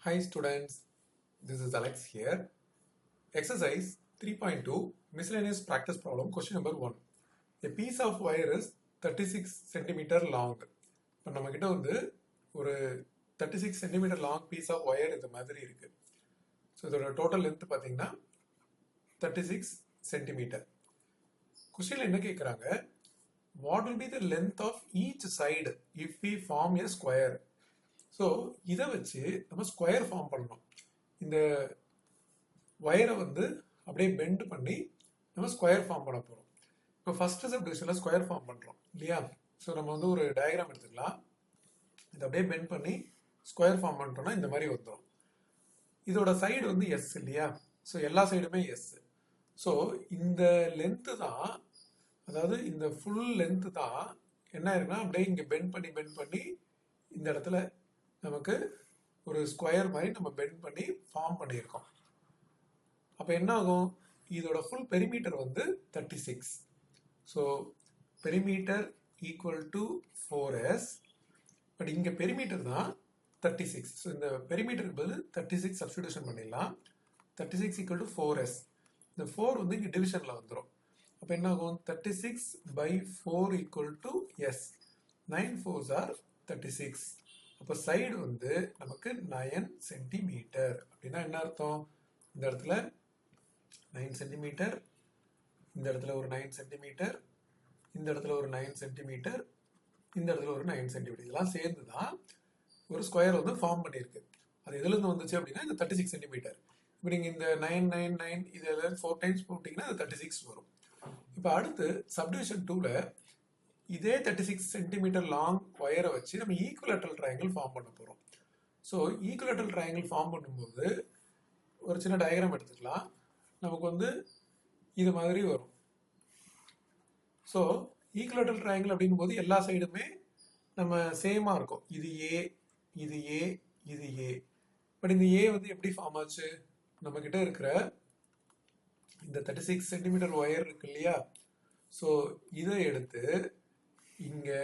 Hi students, this is Alex here. Exercise 3.2 miscellaneous practice problem question number 1. A piece of wire is 36 centimeter long. இப்போ நம்ம கிட்ட வந்து ஒரு 36 centimetre long piece of wire இது மாதிரி இருக்கு. ஸோ இதோட டோட்டல் லென்த் பார்த்தீங்கன்னா 36 சென்டிமீட்டர். கொஸ்டின்ல என்ன கேட்குறாங்க? What will be the length of each side if we form a square? So இதை வச்சு நம்ம ஸ்கொயர் ஃபார்ம் பண்ணணும். இந்த ஒயரை வந்து அப்படியே பெண்ட் பண்ணி நம்ம ஸ்கொயர் ஃபார்ம் பண்ண போகிறோம். இப்போ ஃபர்ஸ்ட் சப்டிவிஷனில் ஸ்கொயர் ஃபார்ம் பண்ணுறோம் இல்லையா? ஸோ நம்ம வந்து ஒரு டயக்ராம் எடுத்துக்கலாம். இதை அப்படியே பெண்ட் பண்ணி ஸ்கொயர் ஃபார்ம் பண்ணிட்டோம்னா இந்த மாதிரி வந்துடும். இதோட சைடு வந்து எஸ் இல்லையா? ஸோ எல்லா சைடுமே எஸ். ஸோ இந்த லென்த்து தான், அதாவது இந்த ஃபுல் லென்த்து தான் என்ன இருக்குன்னா அப்படியே இங்கே பெண்ட் பண்ணி இந்த இடத்துல நமக்கு ஒரு ஸ்கொயர் மாதிரி நம்ம பெண்ட் பண்ணி ஃபார்ம் பண்ணியிருக்கோம். அப்போ என்ன ஆகும்? இதோட ஃபுல் பெரிமீட்டர் வந்து 36. So perimeter equal to 4s. But இங்கே பெரிமீட்டர் தான் 36. ஸோ இந்த பெரிமீட்டருக்கு பதில் 36 சப்ஸ்டிடியூஷன் பண்ணிடலாம். 36 ஈக்குவல் டு 4s. இந்த 4 வந்து இங்கே டிவிஷனில் வந்துடும். அப்போ என்ன ஆகும்? 36 by 4 equal to s. 9 4s are 36. அப்போ சைடு வந்து நமக்கு 9 சென்டிமீட்டர். அப்படின்னா என்ன அர்த்தம்? இந்த இடத்துல 9 சென்டிமீட்டர், இந்த இடத்துல ஒரு 9 சென்டிமீட்டர், இந்த இடத்துல ஒரு 9 சென்டிமீட்டர், இந்த இடத்துல ஒரு 9 சென்டிமீட்டர், இதெல்லாம் சேர்ந்து தான் ஒரு ஸ்கொயர் வந்து ஃபார்ம் பண்ணியிருக்கு. அது எதுலேருந்து வந்துச்சு அப்படின்னா இந்த 36 சென்டிமீட்டர். இப்போ நீங்கள் இந்த 9 9 9 இதில் 4 டைம்ஸ் போட்டிங்கன்னா அது 36 வரும். இப்போ அடுத்து சப்டிவிஷன் 2ல் இதே 36 சென்டிமீட்டர் லாங் ஒயரை வச்சு நம்ம ஈக்குவலேட்டரல் ட்ரையாங்கிள் ஃபார்ம் பண்ண போகிறோம். ஸோ ஈக்குவலேட்டரல் ட்ரையாங்கிள் ஃபார்ம் பண்ணும்போது ஒரு சின்ன டயக்ராம் எடுத்துக்கலாம். நமக்கு வந்து இது மாதிரி வரும். ஸோ ஈக்குவலேட்டரல் ட்ரையாங்கிள் அப்படின் போது எல்லா சைடுமே நம்ம சேமாக இருக்கும். இது ஏ, இது ஏ, இது ஏ. பட் இந்த ஏ வந்து எப்படி ஃபார்ம் ஆச்சு? நம்மக்கிட்ட இருக்கிற இந்த 36 சென்டிமீட்டர் ஒயர் இருக்கு இல்லையா? ஸோ இதை எடுத்து இங்கே,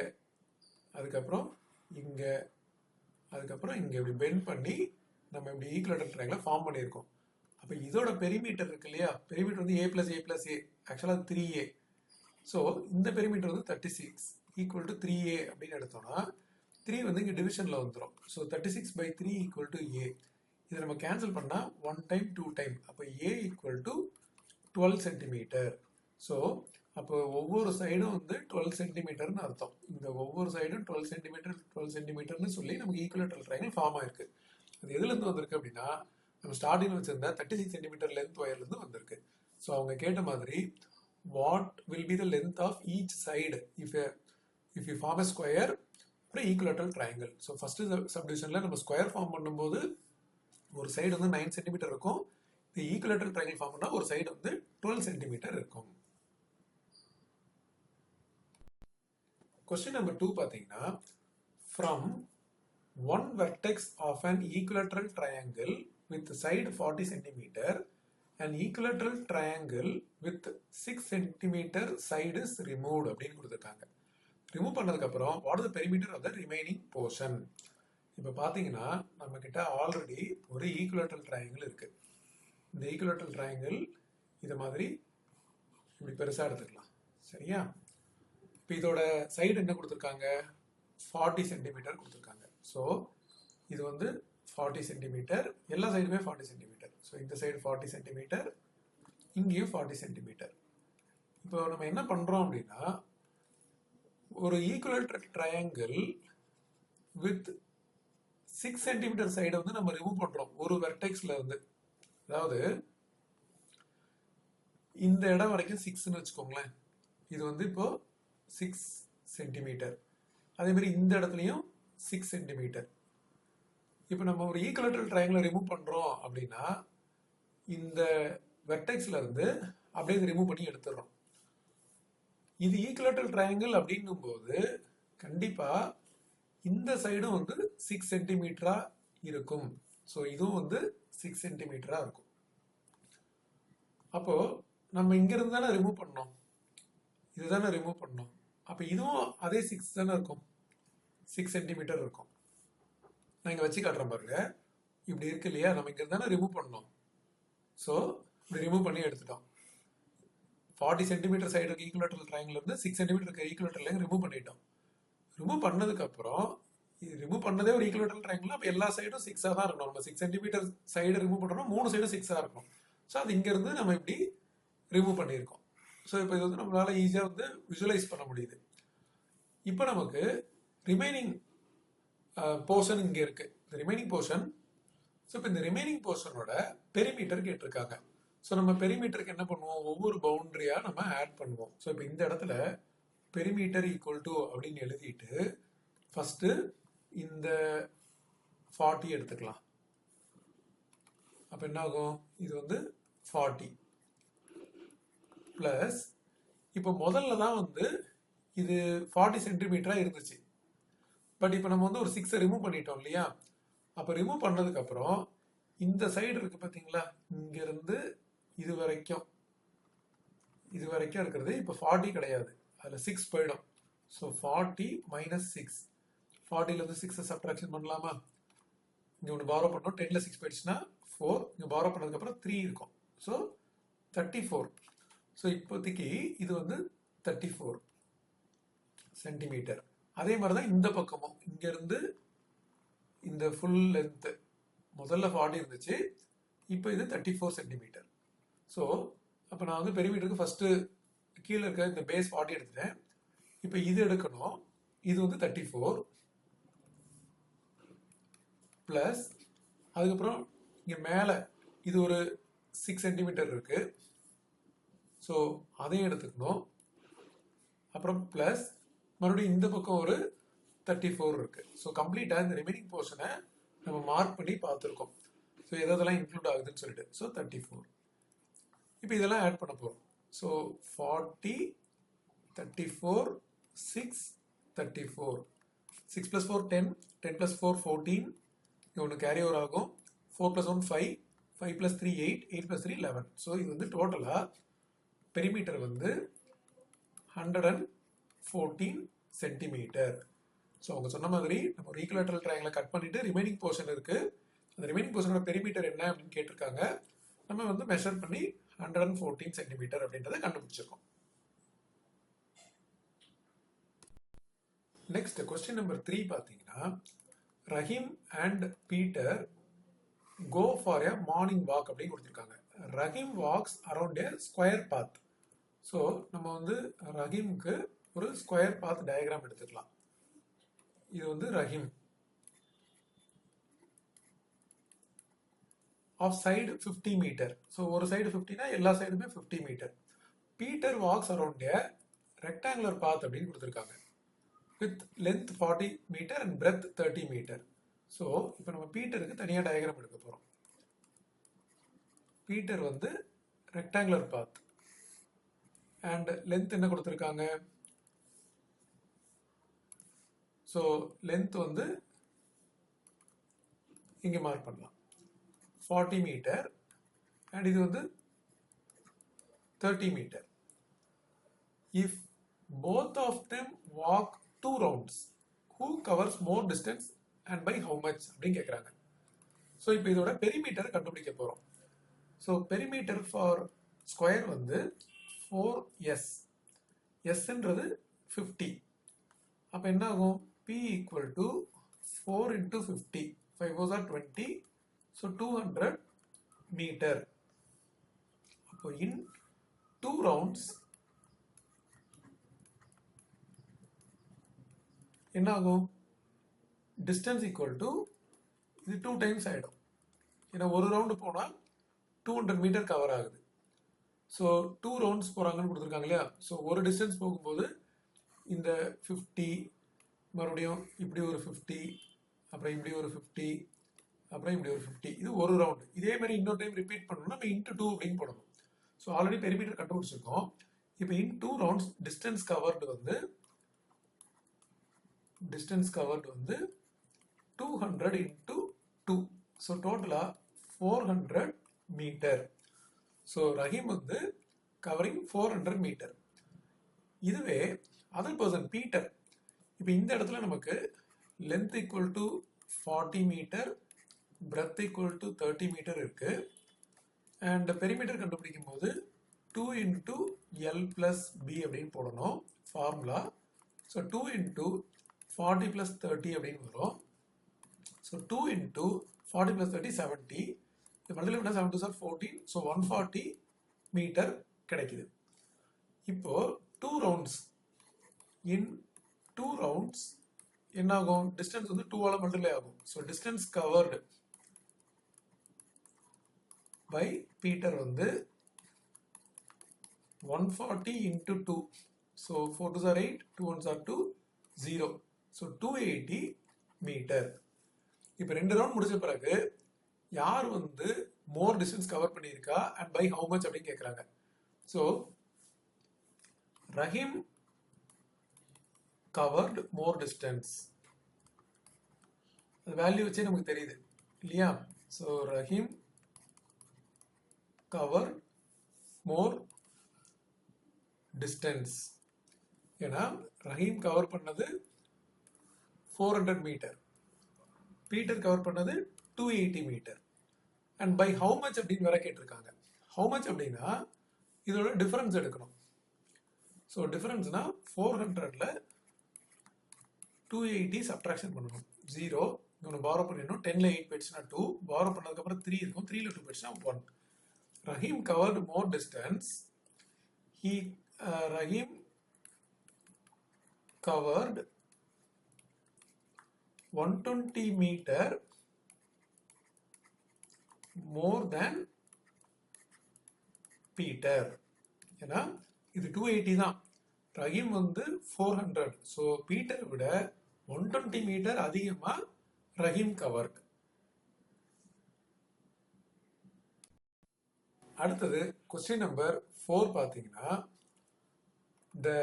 அதுக்கப்புறம் இங்கே, அதுக்கப்புறம் இங்கே இப்படி பெண்ட் பண்ணி நம்ம இப்படி ஈக்குவலேட்டரல் ட்ரையாங்கிளை ஃபார்ம் பண்ணியிருக்கோம். அப்போ இதோட பெரிமீட்டர் இருக்கு இல்லையா? பெரிமீட்டர் வந்து a + a + a, ஆக்சுவலாக 3a. ஸோ இந்த பெரிமீட்டர் வந்து 36 ஈக்குவல் டு 3a அப்படின்னு எடுத்தோம்னா 3 வந்து இங்கே டிவிஷனில் வந்துடும். So 36 by 3 equal to a. இதை நம்ம கேன்சல் பண்ணால் 1 டைம் 2 டைம், அப்போ a equal to 12 centimetre. So அப்போ ஒவ்வொரு சைடும் வந்து 12 சென்டிமீட்டர்னு அர்த்தம். இந்த ஒவ்வொரு சைடும் 12 சென்டிமீட்டர் 12 சென்டிமீட்டர்னு சொல்லி நமக்கு ஈக்குவலேட்டரல் ட்ரையாங்கிள் ஃபார்ம் ஆயிருக்கு. அது எதுலேருந்து வந்திருக்கு அப்படின்னா நம்ம ஸ்டார்டிங் வச்சிருந்த 36 சென்டிமீட்டர் லென்த் ஒயர்லேருந்து வந்திருக்கு. ஸோ அவங்க கேட்ட மாதிரி what will be the length of each side if you form a square அப்புறம் ஈக்குவலேட்டரல் ட்ரையாங்கிள். ஸோ ஃபர்ஸ்ட் சப்டிவிஷனில் நம்ம ஸ்கொயர் ஃபார்ம் பண்ணும்போது ஒரு சைடு வந்து 9 சென்டிமீட்டர் இருக்கும். இந்த ஈக்குவலேட்டரல் ட்ரையாங்கிள் ஃபார்ம் பண்ணால் ஒரு சைடு வந்து 12 சென்டிமீட்டர் இருக்கும். கொஸ்டின் நம்பர் 2 பார்த்தீங்கன்னா, from one vertex of an equilateral triangle with side 40 centimeter, an equilateral triangle with 6 centimeter side is removed அப்படின்னு கொடுத்துருக்காங்க. ரிமூவ் பண்ணதுக்கு அப்புறம் what is the perimeter of the remaining portion? இப்போ பார்த்தீங்கன்னா நம்ம கிட்ட ஆல்ரெடி ஒரு ஈக்குவலேட்டரல் ட்ரையாங்கிள் இருக்கு. இந்த ஈக்குவலேட்டரல் ட்ரையாங்கிள் இது மாதிரி இப்படி பெருசாக எடுத்துக்கலாம், சரியா? இப்போ இதோட சைடு என்ன கொடுத்துருக்காங்க? 40 சென்டிமீட்டர் கொடுத்துருக்காங்க. ஸோ இது வந்து 40 சென்டிமீட்டர், எல்லா சைடுமே 40 சென்டிமீட்டர். ஸோ இந்த சைடு 40 சென்டிமீட்டர், இங்கேயும் 40 சென்டிமீட்டர். இப்போ நம்ம என்ன பண்ணுறோம் அப்படின்னா ஒரு ஈக்குவலேட்டரல் ட்ரையாங்கிள் வித் 6 சென்டிமீட்டர் சைடை வந்து நம்ம ரிமூவ் பண்ணுறோம் ஒரு வெர்டெக்ஸில் வந்து. அதாவது இந்த இடம் வரைக்கும் 6ன்னு வச்சுக்கோங்களேன். இது வந்து இப்போ 6 சென்டிமீட்டர். அதே மாதிரி இந்த இடத்துலையும் 6 சென்டிமீட்டர். இப்போ நம்ம ஒரு ஈக்குவலேட்டரல் ட்ரையாங்கிளை ரிமூவ் பண்ணுறோம் அப்படின்னா இந்த வெர்டெக்ஸ்ல இருந்து அப்படியே ரிமூவ் பண்ணி எடுத்துடுறோம். இது ஈக்குவலேட்டரல் ட்ரையாங்கிள் அப்படின்னும் போது கண்டிப்பாக இந்த சைடும் வந்து 6 சென்டிமீட்டரா இருக்கும். ஸோ இதுவும் வந்து 6 சென்டிமீட்டரா இருக்கும். அப்போ நம்ம இங்கிருந்து தானே ரிமூவ் பண்ணோம், இதுதானே ரிமூவ் பண்ணோம். அப்போ இதுவும் அதே 6 தானே இருக்கும், 6 சென்டிமீட்டர் இருக்கும். நான் இங்கே வச்சு காட்டுறேன் பாருங்க. இப்படி இருக்கு இல்லையா, நம்ம இங்க இருந்தானே ரிமூவ் பண்ணோம். ஸோ இப்படி ரிமூவ் பண்ணி எடுத்துட்டோம். 40 சென்டிமீட்டர் சைடு இருக்க ஈக்குவலேட்டரல் ட்ரையாங்கிள் இருந்து 6 சென்டிமீட்டர் இருக்க ஈக்குவலேட்டரல் லைன் ரிமூவ் பண்ணிட்டோம். ரிமூவ் பண்ணதுக்கு அப்புறம் இது ரிமூவ் பண்ணதே ஒரு ஈக்குவலேட்டரல் ட்ரையாங்கிள், அப்போ எல்லா சைடும் 6 தான் இருக்கணும். நம்ம 6 சென்டிமீட்டர் சைடு ரிமூவ் பண்ணுறோம், 3 சைடும் 6 இருக்கும். ஸோ அது இங்க இருந்து நம்ம இப்படி ரிமூவ் பண்ணியிருக்கோம். ஸோ இப்போ இது வந்து நம்மளால ஈஸியாக வந்து விஷுவலைஸ் பண்ண முடியுது. இப்போ நமக்கு ரிமைனிங் போர்ஷன் இங்கே இருக்கு. இந்த ரிமைனிங் போர்ஷன், ஸோ இப்போ இந்த ரிமைனிங் போர்ஷனோட பெரிமீட்டர் கேட்டிருக்காங்க. ஸோ நம்ம பெரிமீட்டருக்கு என்ன பண்ணுவோம், ஒவ்வொரு பவுண்டரியாக நம்ம ஆட் பண்ணுவோம். ஸோ இப்போ இந்த இடத்துல பெரிமீட்டர் ஈக்குவல் டு அப்படின்னு எழுதிட்டு ஃபர்ஸ்ட் இந்த 40 எடுத்துக்கலாம். அப்போ என்ன ஆகும், இது வந்து 40 பிளஸ், இப்போ முதல்ல தான் வந்து இது 40 சென்டிமீட்டரா இருந்துச்சு. பட் இப்போ நம்ம வந்து ஒரு 6 ரிமூவ் பண்ணிட்டோம் இல்லையா. அப்போ ரிமூவ் பண்ணதுக்கு அப்புறம் இந்த சைடு இருக்கு பார்த்தீங்களா, இங்க இருந்து இது வரைக்கும் இருக்கிறது இப்போ 40 கிடையாது, அதில் 6 போயிடும். ஸோ 40 மைனஸ் 6, 40ல இருந்து 6 சப்ட்ராக்ஷன் பண்ணலாமா. இங்கே ஒன்று பாரோ பண்ணோம், 10ல 6 போயிடுச்சுன்னா 4, இங்கே பாரோ பண்ணதுக்கப்புறம் 3 இருக்கும். ஸோ 34. ஸோ இப்போதைக்கு இது வந்து 34 சென்டிமீட்டர். அதே மாதிரி தான் இந்த பக்கமும் இங்கேருந்து இந்த ஃபுல் லென்த்து முதல்ல 40 இருந்துச்சு, இப்போ இது 34 சென்டிமீட்டர். ஸோ அப்போ நான் வந்து பெரிமீட்டருக்கு ஃபஸ்ட்டு கீழே இருக்க இந்த பேஸ் 40 எடுத்துட்டேன். இப்போ இது எடுக்கணும், இது வந்து 34 ப்ளஸ், அதுக்கப்புறம் இங்கே மேலே இது ஒரு 6 சென்டிமீட்டர் இருக்கு. ஸோ அதையும் எடுத்துக்கணும். அப்புறம் ப்ளஸ் மறுபடியும் இந்த பக்கம் ஒரு 34 இருக்கு. ஸோ கம்ப்ளீட்டாக இந்த ரிமைனிங் போர்ஷனை நம்ம மார்க் பண்ணி பார்த்துருக்கோம். ஸோ எதெல்லாம் இன்க்ளூட் ஆகுதுன்னு சொல்லிட்டு. ஸோ 34. இப்போ இதெல்லாம் ஆட் பண்ண போகிறோம். ஸோ 40, 34, 6, 34. 6 + 4 10, 10 + 4 14. இது ஒன்று கேரி ஓவர் ஆகும். 4 + 1 5, 5 + 3 8, 8 + 3 11. ஸோ இது வந்து டோட்டலாக பெரிமீட்டர் வந்து 114 சென்டிமீட்டர். ஸோ அவங்க சொன்ன மாதிரி நம்ம ஒரு ஈக்குவலேட்டரல் ட்ரையாங்கிளை கட் பண்ணிட்டு ரிமைனிங் போர்ஷன் இருக்கு, அந்த ரிமைனிங் போர்ஷனோட பெரிமீட்டர் என்ன அப்படின்னு கேட்டிருக்காங்க. நம்ம வந்து மெஷர் பண்ணி 114 சென்டிமீட்டர் அப்படின்றத கண்டுபிடிச்சிருக்கோம். நெக்ஸ்ட் கொஸ்டின் நம்பர் 3 பார்த்தீங்கன்னா, Rahim and Peter go for a morning walk அப்படின்னு கொடுத்துருக்காங்க. Rahim walks around a square path. So நம்ம வந்து ரஹீமுக்கு ஒரு ஸ்கொயர் பாத் டயக்ராம் எடுத்துக்கலாம். இது வந்து ரஹீம் ஆஃப் சைடு 50 மீட்டர். ஸோ ஒரு சைடு 50னா எல்லா சைடுமே 50 meter. Peter walks around a rectangular path அப்படின்னு கொடுத்துருக்காங்க. With length 40 meter and breadth 30 meter. So இப்போ நம்ம பீட்டருக்கு தனியாக டயக்ராம் எடுக்க போகிறோம். பீட்டர் வந்து ரெக்டாங்குலர் பாத் அண்ட் லென்த் என்ன கொடுத்துருக்காங்க. ஸோ லென்த் வந்து இங்கே மார்க் பண்ணலாம் 40 மீட்டர் அண்ட் இது வந்து 30 metre. If both of them walk 2 rounds, who covers more distance and by how much அப்படின்னு கேட்குறாங்க. ஸோ இப்போ இதோட பெரிமீட்டர் கண்டுபிடிக்க போகிறோம். ஸோ பெரிமீட்டர் ஃபார் ஸ்கொயர் வந்து 4s, எஸ்ன்றது 50. அப்போ என்ன ஆகும், P equal to 4 × 50, 5 4s are 20, so 200 metre. அப்போ இன் 2 rounds என்ன ஆகும், டிஸ்டன்ஸ் ஈக்குவல் டு இது 2 டைம்ஸ் ஆகிடும். ஏன்னா ஒரு ரவுண்டு போனால் 200 மீட்டர் கவர் ஆகுது. ஸோ 2 ரவுண்ட்ஸ் போகிறாங்கன்னு கொடுத்துருக்காங்க இல்லையா. ஸோ ஒரு டிஸ்டன்ஸ் போகும்போது இந்த 50, மறுபடியும் இப்படி ஒரு 50, அப்புறம் இப்படி ஒரு 50, அப்புறம் இப்படி ஒரு 50. இது ஒரு ரவுண்டு. இதே மாதிரி இன்னொரு டைம் ரிப்பீட் பண்ணணும்னா நம்ம × 2 அப்படின்னு போடணும். ஸோ ஆல்ரெடி பெரிமீட்டர் கண்டுபிடிச்சிருக்கோம். இப்போ இன் 2 ரவுண்ட்ஸ் டிஸ்டன்ஸ் கவர்டு வந்து 200 × 2. ஸோ டோட்டலாக 400 மீட்டர். ஸோ ரஹீம் வந்து கவரிங் 400 மீட்டர். இதுவே அதர் பர்சன் பீட்டர், இப்போ இந்த இடத்துல நமக்கு length equal to 40 metre breadth equal to 30 metre இருக்கு. அண்ட் பெரிமீட்டர் கண்டுபிடிக்கும் போது 2 into L plus B அப்படின்னு போடணும் ஃபார்முலா. ஸோ 2 into 40 plus 30 அப்படின்னு வரும். So 2 into 40 plus 30 70. இது மல்டிப்ளை பண்ணால் 7 2 சார் 14. ஸோ 140 மீட்டர் கிடைக்குது. இப்போ 2 ரவுண்ட்ஸ் இன் 2 ரவுண்ட்ஸ் என்ன ஆகும்? டிஸ்டன்ஸ் வந்து 2 ஆல மல்டிப்ளை ஆகும். So distance covered by Peter வந்து 140 into 2. So 4 2s are 8, 2 1s are 2, 0. So 280 metre. இப்போ 2 ரவுண்ட் முடிச்ச பிறகு யார் வந்து மோர் டிஸ்டன்ஸ் கவர் பண்ணியிருக்கா அண்ட் பை ஹவு மச் அப்படின்னு கேட்குறாங்க. So Rahim covered more distance, value வச்சே நமக்கு தெரியுது இல்லையா? So Rahim cover more distance. ஏன்னா ரஹீம் கவர் பண்ணது 400 மீட்டர், பீட்டர் கவர் பண்ணது 280 metre. And by how much அப்படின்னு வேற கேட்டிருக்காங்க. ஹவு மச் அப்படின்னா இதோட டிஃபரன்ஸ் எடுக்கணும். ஸோ டிஃபரன்ஸ்னா 400ல 280 சப்ட்ராக்ஷன் பண்ணணும். 0 ஒன்று பாரோ பண்ணிடணும். 10ல 8 போயிடுச்சுன்னா 2, பாரோ பண்ணதுக்கப்புறம் 3 இருக்கும். 3ல 2 போயிடுச்சுன்னா 1. Rahim covered more distance. Rahim covered 120 meter more than Peter. ஏன்னா இது 280 தான், ரஹீம் வந்து 400. ஸோ பீட்டர் விட 120 மீட்டர் அதிகமா ரஹீம் கவர்ட். அடுத்தது கொஸ்டின் நம்பர் 4 பார்த்தீங்கன்னா, the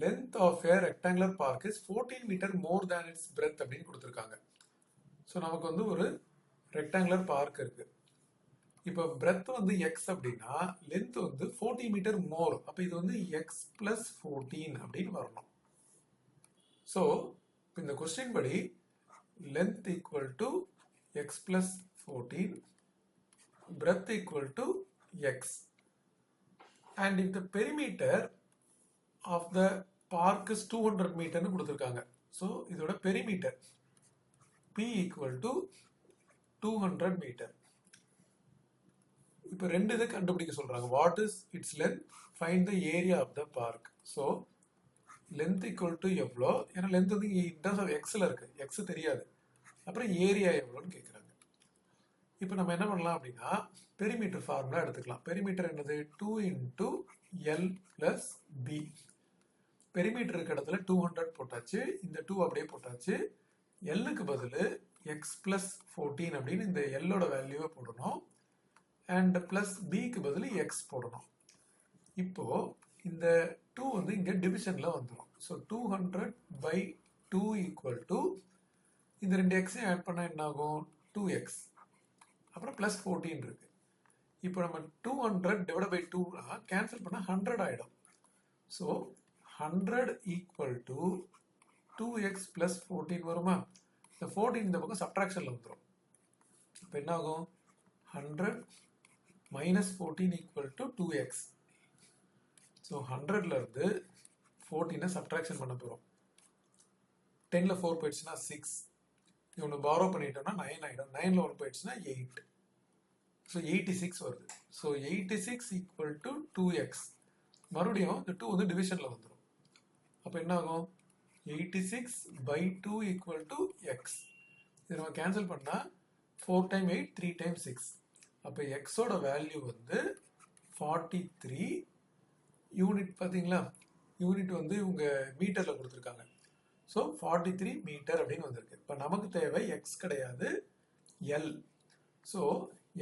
length of a rectangular park is 14 meter more than its breadth அப்படின்னு கொடுத்துருக்காங்க. ஸோ நமக்கு வந்து ஒரு ரெக்டாங்குலர் பார்க் இருக்கு. இப்போ பிரெத் வந்து எக்ஸ் அப்படின்னா லென்த் வந்து 14 மீட்டர் மோர். அப்போ இது வந்து எக்ஸ் பிளஸ் 14 அப்படின்னு வரணும். ஸோ இந்த கொஸ்டின் படி length equal to X plus 14, breadth equal to x, and if the perimeter of the park is 200 meter னு கொடுத்திருக்காங்க. so இதோட perimeter p equal to 200 meter. இப்போ ரெண்டு இதை கண்டுபிடிக்க சொல்றாங்க. what is its length, find the area of the park. so length equal to எவ்வளோ, ஏன்னா length வந்து in terms of xல இருக்கு, x தெரியாது. அப்புறம் ஏரியா எவ்வளோன்னு கேட்குறாங்க. இப்போ நம்ம என்ன பண்ணலாம் அப்படின்னா பெரிமீட்டர் ஃபார்முலா எடுத்துக்கலாம். பெரிமீட்டர் என்னது? 2 into L plus B. Perimeter இருக்க இடத்துல 200 போட்டாச்சு, இந்த 2 அப்படியே போட்டாச்சு. Lக்கு பதில் x plus 14 அப்படின்னு இந்த Lோட வேல்யூவை போடணும், அண்ட் பிளஸ் பிக்கு பதில் x போடணும். இப்போ இந்த 2 வந்து இங்க டிவிஷன்ல வந்துடும். ஸோ 200 by 2 ஈக்குவல் டு இந்த ரெண்டு எக்ஸையும் ஆட் பண்ணா என்ன ஆகும்? 2x. அப்புறம் பிளஸ் 14 இருக்கு. இப்போ நம்ம 200 டிவைட் பை 2 கேன்சல் பண்ணா 100 ஆயிடும். So 100 equal to 2x plus 14 வருமா? இந்த 14 இந்த பக்கம் சப்ட்ராக்ஷன்ல வந்துடும். இப்போ என்ன ஆகும்? 100 minus 14 equal to 2x. So 100ல இருந்து 14 சப்ட்ராக்ஷன் பண்ண போகிறோம். 10ல 4 போயிடுச்சுன்னா 6. ஒன்று பாரோ பண்ணிட்டோம்னா 9 ஆகிடும். 9ல 1 போயிடுச்சுன்னா 8. ஸோ 86 வருது. So 86 equal to 2x. மறுபடியும் இந்த 2 வந்து டிவிஷனில் வந்துடும். அப்போ என்ன ஆகும்? 86 by 2 ஈக்குவல் டு x. இது நம்ம கேன்சல் பண்ணால் 4 டைம் 8 3 டைம் 6. அப்போ எக்ஸோட வேல்யூ வந்து 43 யூனிட். பார்த்தீங்களா? யூனிட் வந்து இவங்க மீட்டரில் கொடுத்துருக்காங்க. ஸோ 43 மீட்டர் அப்படின்னு வந்திருக்கு. இப்போ நமக்கு தேவை எக்ஸ் கிடையாது, எல். ஸோ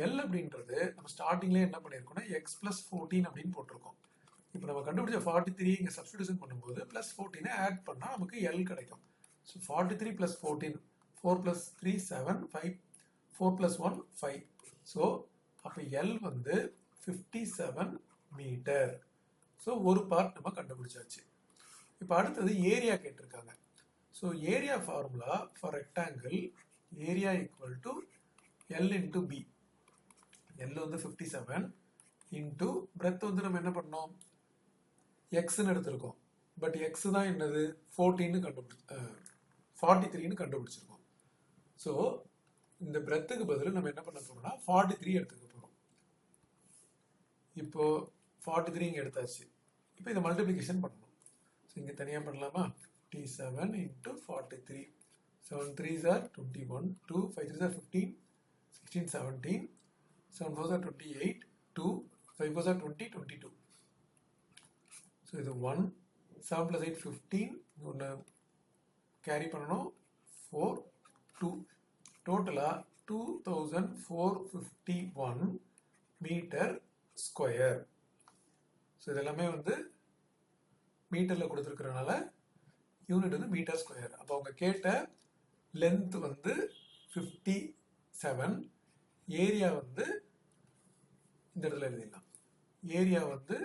எல் அப்படின்றது நம்ம ஸ்டார்டிங்லேயே என்ன பண்ணியிருக்கோம்னா எக்ஸ் பிளஸ் 14 அப்படின்னு போட்டிருக்கோம். இப்போ நம்ம கண்டுபிடிச்ச 43 இங்கே சப்ஸ்டிடியூஷன் பண்ணும்போது பிளஸ் 14 ஆட் பண்ணால் நமக்கு எல் கிடைக்கும். So 43 plus 14, 4 plus 3 7, 5 4 plus 1 5. So அப்போ எல் வந்து 57 மீட்டர். ஸோ ஒரு பார்ட் நம்ம கண்டுபிடிச்சாச்சு. இப்போ அடுத்தது ஏரியா கேட்டிருக்காங்க. So area formula for rectangle, area equal to L into B. L வந்து 57 into breadth வந்து நம்ம என்ன பண்ணோம், Xன்னு எடுத்திருக்கோம். பட் X தான் என்னது 43ன்னு கண்டுபிடிச்சிருக்கோம். ஸோ இந்த breadthக்கு பதில் நம்ம என்ன பண்ண போறோம்னா 43 எடுத்துக்க போறோம். இப்போ 43 இங்க எடுத்தாச்சு. இப்போ இதை மல்டிப்ளிகேஷன் பண்ணணும். ஸோ இங்க தனியா பண்ணலாமா? 57 into 43. 7 3s are 21, 2 5 3s are 15, 16 17, 7 4s are 28, 2 5 4s are 20, 22. So இது 1, 7 plus 8 15, ஒன்று கேரி பண்ணணும் 4, 2, டோட்டலாக 2451 மீட்டர் ஸ்கொயர். ஸோ இதெல்லாமே வந்து மீட்டரில் கொடுத்துருக்கிறனால யூனிட் வந்து மீட்டர் ஸ்கொயர். அப்போ அவங்க கேட்ட லென்த் வந்து 57, ஏரியா வந்து இந்த இடத்துல எழுதிடலாம். ஏரியா வந்து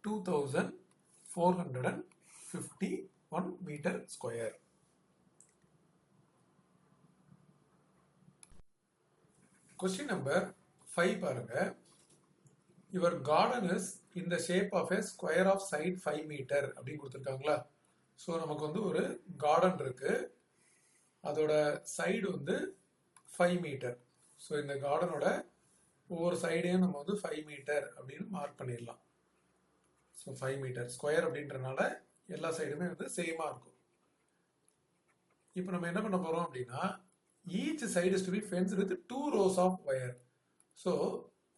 2451 மீட்டர் ஸ்கொயர். கொஸ்டின் நம்பர் 5 பாருங்க. Your garden is in the shape of a square of side 5 metre அப்படின்னு கொடுத்துருக்காங்களா. ஸோ நமக்கு வந்து ஒரு கார்டன் இருக்கு, அதோட சைடு வந்து 5 மீட்டர். ஸோ இந்த கார்டனோட ஒவ்வொரு சைடையும் நம்ம வந்து 5 மீட்டர் அப்படின்னு மார்க் பண்ணிடலாம். ஸோ 5 மீட்டர் ஸ்கொயர் அப்படின்றனால எல்லா சைடுமே வந்து சேமா இருக்கும். இப்போ நம்ம என்ன பண்ண போறோம் அப்படின்னா, each side is to be fenced with 2 rows of wire. So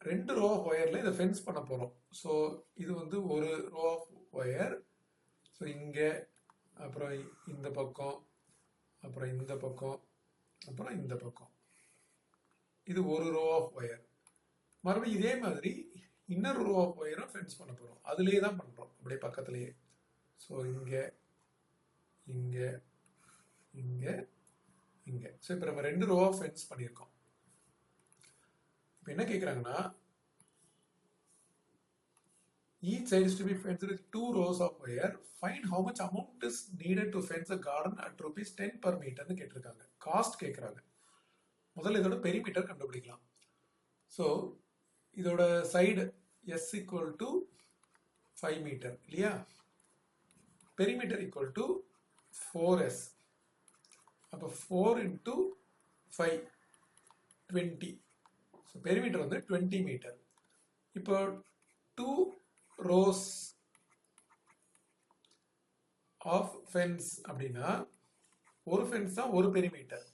2 row of ஒயர்ல இதை ஃபென்ஸ் பண்ண போறோம். ஸோ இது வந்து ஒரு ரோ ஆஃப் ஒயர். ஸோ இங்க அப்புறம் இந்த பக்கம், அப்புறம் இந்த பக்கம், அப்புறம் இந்த பக்கம், இது ஒரு ரோ ஆஃப் ஒயர். மறுபடியும் இதே மாதிரி இன்னொரு ரோ ஆஃப் ஒயரும் ஃபென்ஸ் பண்ண போறோம். அதுலேயே தான் பண்றோம், அப்படியே பக்கத்துலேயே. ஸோ இங்க இங்க இங்க இங்க. ஸோ இப்போ நம்ம 2 ரோ ஆஃப் ஃபென்ஸ் பண்ணியிருக்கோம். இப்போ என்ன கேட்குறாங்கன்னா, each side is to be fenced with 2 rows of wire. Find how much amount is needed to fence a garden at rupees 10 per meter னு கேட்டிருக்காங்க. காஸ்ட் கேட்குறாங்க. முதல்ல இதோட பெரிமீட்டர் கண்டுபிடிக்கலாம். ஸோ இதோட side S equal to 5 metre இல்லையா, perimeter equal to 4S. அப்போ 4 into 5 20. So perimeter வந்து 20 மீட்டர். இப்போ 2 rows ஆஃப் ஃபென்ஸ் அப்படின்னா ஒரு ஃபென்ஸ் தான் ஒரு பெரிமீட்டர்.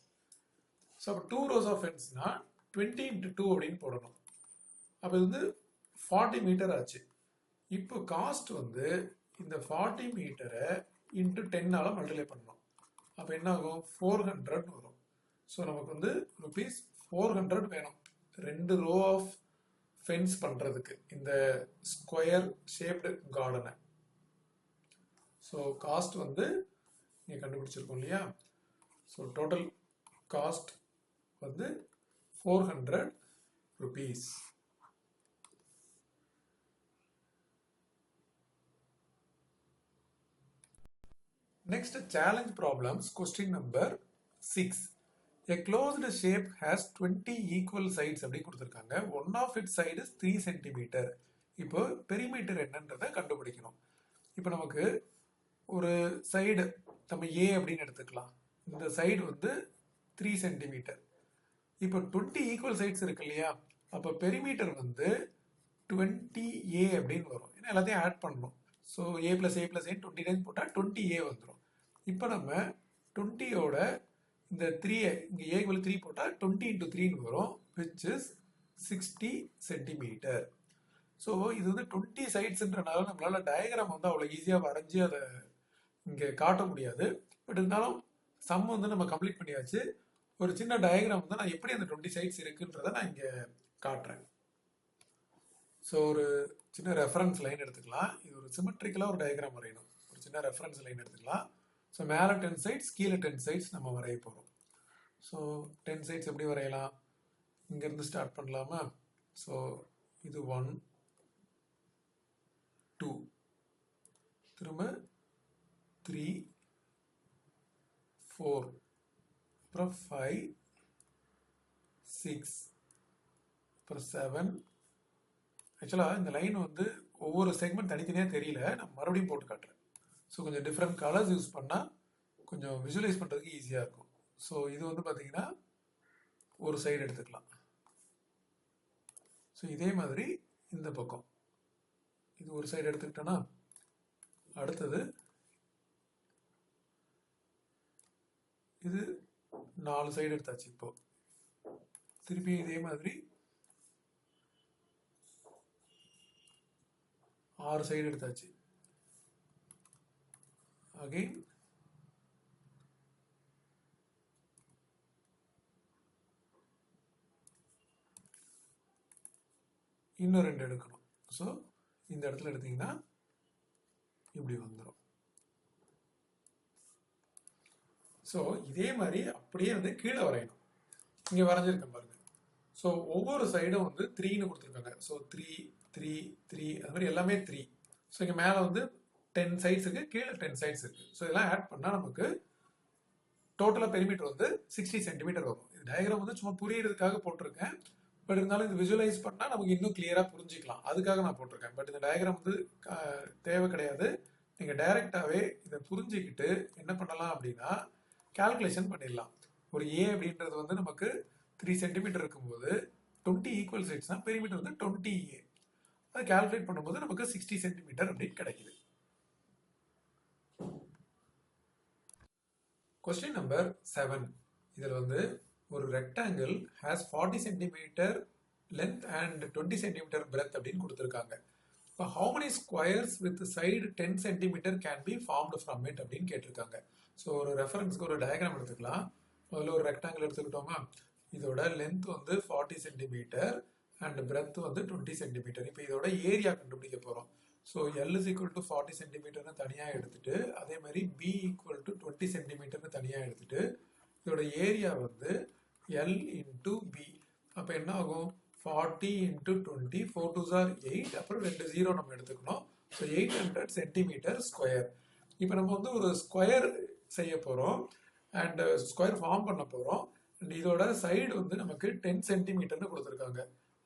ஸோ அப்போ 2 rows ஆஃப் ஃபென்ஸ்னா 20 into 2 அப்படின்னு போடணும். அப்போ இது வந்து 40 மீட்டர் ஆச்சு. இப்போ காஸ்ட் வந்து இந்த 40 மீட்டரை இன்ட்டு 10ஆல மல்டிப்ளை பண்ணணும். அப்போ என்ன ஆகும், 400 வரும். ஸோ நமக்கு வந்து ருபீஸ் 400 வேணும் 2 ரோ ஆஃப் ஃபென்ஸ் பண்றதுக்கு இந்த ஸ்கொயர் ஷேப்டு கார்டனை. ஸோ காஸ்ட் வந்து நீங்க கண்டுபிடிச்சிருக்கோம் இல்லையா. ஸோ டோட்டல் காஸ்ட் வந்து 400 rupees. Next, challenge problems. Question number 6. A closed shape has 20 equal sides அப்படி கொடுத்துருக்காங்க. One of its side is 3 cm. இப்போ பெரிமீட்டர் என்னன்றதை கண்டுபிடிக்கணும். இப்போ நமக்கு ஒரு சைடு நம்ம A அப்படின்னு எடுத்துக்கலாம். இந்த சைடு வந்து 3 cm. இப்போ 20 ஈக்குவல் சைட்ஸ் இருக்கு இல்லையா, அப்போ பெரிமீட்டர் வந்து 20A அப்படின்னு வரும். ஏன்னா எல்லாத்தையும் ஆட் பண்ணணும். So A + A + A 20 times போட்டால் 20A வந்துடும். இப்போ நம்ம 20யோட இந்த 3 இங்கே A = 3 போட்டால் 20 into 3ன்னு வரும், which is 60 சென்டிமீட்டர். ஸோ இது வந்து 20 சைட்ஸ்ன்றனால நம்மளால டயக்ராம் வந்து அவ்வளோ ஈஸியாக வரைஞ்சி அதை இங்கே காட்ட முடியாது. பட் இருந்தாலும் சம் வந்து நம்ம கம்ப்ளீட் பண்ணியாச்சு. ஒரு சின்ன டயக்ராம் வந்து நான் எப்படி அந்த 20 சைட்ஸ் இருக்குன்றதை நான் இங்கே காட்டுறேன். ஸோ ஒரு சின்ன ரெஃபரன்ஸ் லைன் எடுத்துக்கலாம். இது ஒரு சிமெட்ரிக்கலாக ஒரு டயக்ராம் வரையணும். ஒரு சின்ன ரெஃபரன்ஸ் லைன் எடுத்துக்கலாம். ஸோ மேலே 10 சைட்ஸ், கீழே 10 சைட்ஸ் நம்ம வரைய போகிறோம். ஸோ 10 சைட்ஸ் எப்படி வரையலாம், இங்கேருந்து ஸ்டார்ட் பண்ணலாமா. ஸோ இது 1 2, திரும்ப 3 4, அப்புறம் 5 6, அப்புறம் 7. ஆக்சுவலாக இந்த லைன் வந்து ஒவ்வொரு செக்மெண்ட் தனித்தனியாக தெரியல, நான் மறுபடியும் போட்டு காட்டுறேன். ஸோ கொஞ்சம் டிஃப்ரெண்ட் கலர்ஸ் யூஸ் பண்ணால் கொஞ்சம் விஜுவலைஸ் பண்ணுறதுக்கு ஈஸியாக இருக்கும். ஸோ இது வந்து பார்த்தீங்கன்னா ஒரு சைடு எடுத்துக்கலாம். ஸோ இதே மாதிரி இந்த பக்கம் இது ஒரு சைடு எடுத்துக்கிட்டோன்னா, அடுத்தது இது 4 சைடு எடுத்தாச்சு. இப்போ திருப்பி இதே மாதிரி 6 சைடு எடுத்தாச்சு. அகைன் இன்னும் 2 எடுக்கணும். ஸோ இந்த இடத்துல எடுத்தீங்கன்னா இப்படி வந்துடும். ஸோ இதே மாதிரி அப்படியே வந்து கீழே வரையணும். இங்கே வரைஞ்சிருக்கேன் பாருங்க. ஸோ ஒவ்வொரு சைடும் வந்து 3ன்னு கொடுத்துருக்காங்க. ஸோ 3, 3, 3 அது மாதிரி எல்லாமே 3. ஸோ இங்கே மேலே வந்து 10 சைட்ஸ் இருக்கு, கீழே 10 சைட்ஸ் இருக்கு. ஸோ இதெல்லாம் ஆட் பண்ணால் நமக்கு டோட்டலாக பெரிமீட்டர் வந்து 60 சென்டிமீட்டர் வரும். இது டயக்ராம் வந்து சும்மா புரியறதுக்காக போட்டிருக்கேன். பட் இருந்தாலும் இது விஜுவலைஸ் பண்ணால் நமக்கு இன்னும் கிளியராக புரிஞ்சிக்கலாம், அதுக்காக நான் போட்டிருக்கேன். பட் இந்த டயக்ராம் வந்து தேவை கிடையாது. நீங்கள் டைரெக்டாகவே இதை புரிஞ்சிக்கிட்டு என்ன பண்ணலாம் அப்படின்னா கால்குலேஷன் பண்ணிடலாம். ஒரு ஏ அப்படின்றது வந்து நமக்கு 3 சென்டிமீட்டர் இருக்கும்போது 20 ஈக்குவல் சைட்ஸ்னா பெரிமீட்டர் வந்து 20 ஏ. அதை கால்குலேட் பண்ணும்போது நமக்கு 60 சென்டிமீட்டர் அப்படின்னு கிடைக்குது. Question number 7. இதில் வந்து ஒரு rectangle has 40 centimetre length and 20 centimetre breadth அப்படின்னு கொடுத்துருக்காங்க. இப்போ how many squares with side 10 centimetre can be formed from it அப்படின்னு கேட்டிருக்காங்க. ஸோ ஒரு ரெஃபரன்ஸ்க்கு ஒரு டயக்ராம் எடுத்துக்கலாம். முதல்ல ஒரு ரெக்டாங்கிள் எடுத்துக்கிட்டோமா, இதோட லென்த் வந்து 40 சென்டிமீட்டர் அண்ட் பிரெத் வந்து 20 சென்டிமீட்டர். இப்போ இதோட ஏரியா கண்டுபிடிக்க போகிறோம். So L is equal to 40 சென்டிமீட்டர்னு தனியாக எடுத்துட்டு, அதே மாதிரி B equal to 20 சென்டிமீட்டர்னு தனியாக எடுத்துட்டு, இதோட ஏரியா வந்து L into B. அப்போ என்ன ஆகும், 40 into 20, 4 2s are 8, அப்புறம் 2 0 நம்ம எடுத்துக்கணும். So 800 centimetre square. இப்போ நம்ம வந்து ஒரு ஸ்கொயர் செய்ய போகிறோம் அண்ட் ஸ்கொயர் ஃபார்ம் பண்ண போகிறோம். அண்ட் இதோட சைடு வந்து நமக்கு 10 சென்டிமீட்டர்னு கொடுத்துருக்காங்க.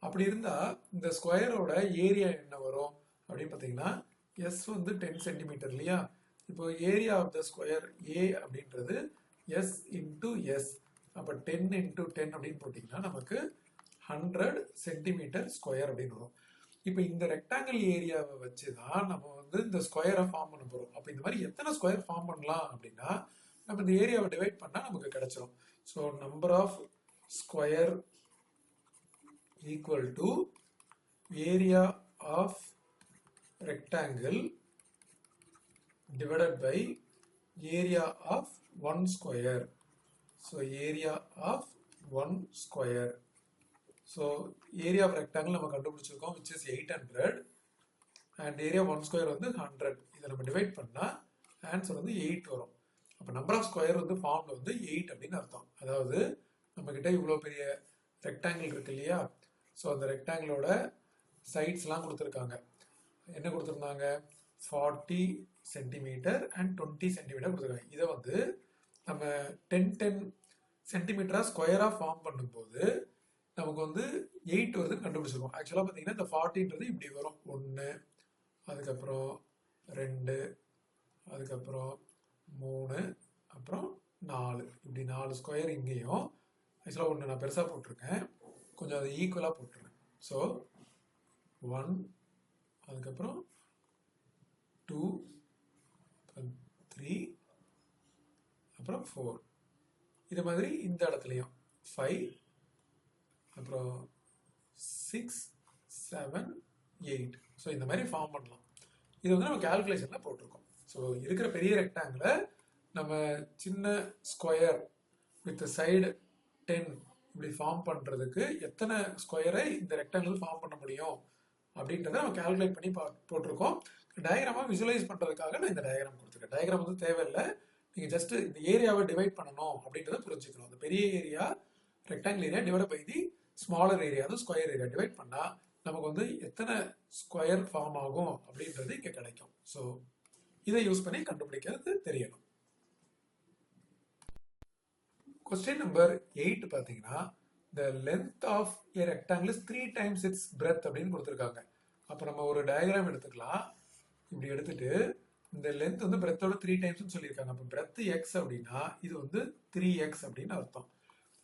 அப்படி இருந்தால் இந்த ஸ்கொயரோட ஏரியா என்ன வரும் அப்படின்னு பார்த்தீங்கன்னா, எஸ் வந்து 10 சென்டிமீட்டர் இல்லையா. இப்போ ஏரியா ஆஃப் த ஸ்கொயர் ஏ அப்படின்றது எஸ் இன்டூ எஸ். அப்போ 10 இன்டூ 10 அப்படின்னு போட்டிங்கன்னா நமக்கு 100 சென்டிமீட்டர் ஸ்கொயர் அப்படின்னு வரும். இப்போ இந்த ரெக்டாங்கிள் ஏரியாவை வச்சு தான் நம்ம வந்து இந்த ஸ்கொயரை ஃபார்ம் பண்ண போகிறோம். அப்போ இந்த மாதிரி எத்தனை ஸ்கொயர் ஃபார்ம் பண்ணலாம் அப்படின்னா நம்ம இந்த ஏரியாவை டிவைட் பண்ணால் நமக்கு கிடைச்சிரும். So number of square equal to area of rectangle divided by area of 1 square. So area of 1 square. So area of rectangle நம்ம கண்டுபிடிச்சிருக்கோம், which is 800 and area of 1 square வந்து 100. இதை நம்ம டிவைட் பண்ணா ஆன்சர் வந்து 8 வரும். அப்போ நம்பர் ஆஃப் ஸ்கொயர் வந்து ஃபார்ம்ல வந்து 8 அப்படின்னு அர்த்தம். அதாவது நம்ம கிட்ட இவ்வளோ பெரிய ரெக்டாங்கிள் இருக்கு இல்லையா. ஸோ அந்த ரெக்டாங்கிளோட சைட்ஸ்லாம் கொடுத்துருக்காங்க. என்ன கொடுத்துருந்தாங்க, 40 சென்டிமீட்டர் அண்ட் 20 சென்டிமீட்டர் கொடுத்துருக்காங்க. இதை வந்து நம்ம 10 சென்டிமீட்டரா ஸ்கொயராக ஃபார்ம் பண்ணும்போது நமக்கு வந்து 8 வருது கண்டுபிடிச்சிருக்கோம். ஆக்சுவலாக பார்த்தீங்கன்னா இந்த 40ன்றது இப்படி வரும், 1, அதுக்கப்புறம் 2, அதுக்கப்புறம் 3, அப்புறம் 4, இப்படி 4 ஸ்கொயர் இங்கேயும். ஆக்சுவலாக ஒன்று நான் பெருசாக போட்டிருக்கேன், கொஞ்சம் அதை ஈக்குவலாக போட்டுருக்கேன். ஸோ 1, அதுக்கப்புறம் 2, அப்புறம் 3, அப்புறம் 4. இது மாதிரி இந்த இடத்துலையும் 5, அப்புறம் 6, 7, 8. ஸோ இந்த மாதிரி ஃபார்ம் பண்ணலாம். இது வந்து நம்ம கால்குலேஷனில் போட்டிருக்கோம். ஸோ இருக்கிற பெரிய ரெக்டாங்கிளை நம்ம சின்ன ஸ்கொயர் வித் சைடு 10 இப்படி ஃபார்ம் பண்ணுறதுக்கு எத்தனை ஸ்கொயரை இந்த ரெக்டாங்கிள் ஃபார்ம் பண்ண முடியும் அப்படின்றத நம்ம கால்குலேட் பண்ணி போட்டிருக்கோம். டயக்ராமாக விஜுவலைஸ் பண்ணுறதுக்காக நான் இந்த டயக்ராம் கொடுத்துருக்கேன். டயக்ராம் வந்து தேவையில்லை, நீங்கள் ஜஸ்ட் இந்த ஏரியாவை டிவைட் பண்ணணும் அப்படின்றத புரிஞ்சுக்கணும். அந்த பெரிய area rectangle area divide by the smaller area, அது ஸ்கொயர் ஏரியா டிவைட் பண்ணால் நமக்கு வந்து எத்தனை ஸ்கொயர் ஃபார்ம் ஆகும் அப்படின்றது இங்கே கிடைக்கும். ஸோ இதை யூஸ் பண்ணி கண்டுபிடிக்கிறது தெரியணும். கொஸ்டின் நம்பர் 8 பார்த்தீங்கன்னா, the length of a rectangle is 3 times its breadth அப்படின்னு கொடுத்துருக்காங்க. அப்போ நம்ம ஒரு டயக்ராம் எடுத்துக்கலாம். இப்படி எடுத்துட்டு இந்த லென்த் வந்து பிரெத்தோட 3 டைம்ஸ் சொல்லியிருக்காங்க. அப்போ பிரெத் எக்ஸ் அப்படின்னா இது வந்து 3x அப்படின்னு அர்த்தம்.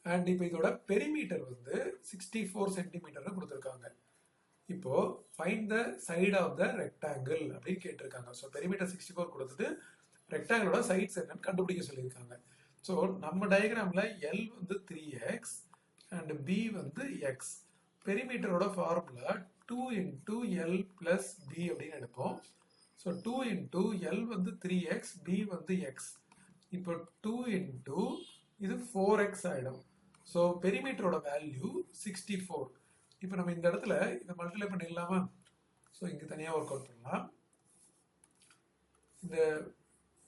அண்ட் இப்போ இதோட பெரிமீட்டர் வந்து 64 சென்டிமீட்டர்னு கொடுத்துருக்காங்க. இப்போ find the side of the rectangle அப்படின்னு கேட்டிருக்காங்க. ஸோ பெரிமீட்டர் 64 கொடுத்துட்டு ரெக்டாங்கிளோட சைட்ஸ் என்னன்னு கண்டுபிடிக்க சொல்லியிருக்காங்க. ஸோ நம்ம டயக்ராம்ல எல் வந்து 3x அண்ட் பி வந்து எக்ஸ். பெரிமீட்டரோட formula 2 into L plus B அப்படின்னு எடுப்போம். ஸோ 2 இன்டூ எல் வந்து 3x, பி வந்து எக்ஸ். இப்போ 2 இன்டூ இது 4x ஆயிடும். ஸோ பெரிமீட்டரோட வேல்யூ 64. இப்போ நம்ம இந்த இடத்துல இதை மல்டிப்ளை பண்ணிடலாமா? ஸோ இங்கே தனியாக ஒர்க் அவுட் பண்ணலாம். இந்த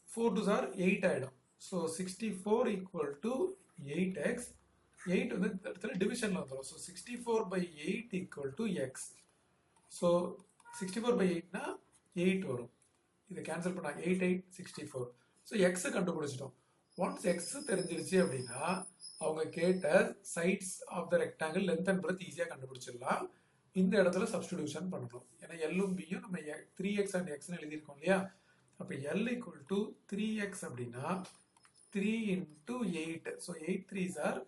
4 2s are 8 ஆயிடும். So 64 equal to 8x. 8 வந்து இந்த இடத்துல டிவிஷன்ல வந்துடும். So 64 by 8 equal to x. So 64 by 8னா 8 வரும். இதை கேன்சல் பண்ணா 8 8 64. ஸோ எக்ஸ் கண்டுபிடிச்சிட்டோம். ஒன்ஸ் எக்ஸ் தெரிஞ்சிருச்சு அப்படின்னா அவங்க கேட்ட sides of the rectangle length and breadth ஈஸியாக கண்டுபிடிச்சிடலாம். இந்த இடத்துல சப்ஸ்டிடியூஷன் பண்ணணும். ஏன்னா எல்லும் பியும் நம்ம 3x அண்ட் எக்ஸ்னு எழுதியிருக்கோம் இல்லையா? அப்போ எல் ஈக்குவல் டு 3x அப்படின்னா 3 into 8. So 8 3s are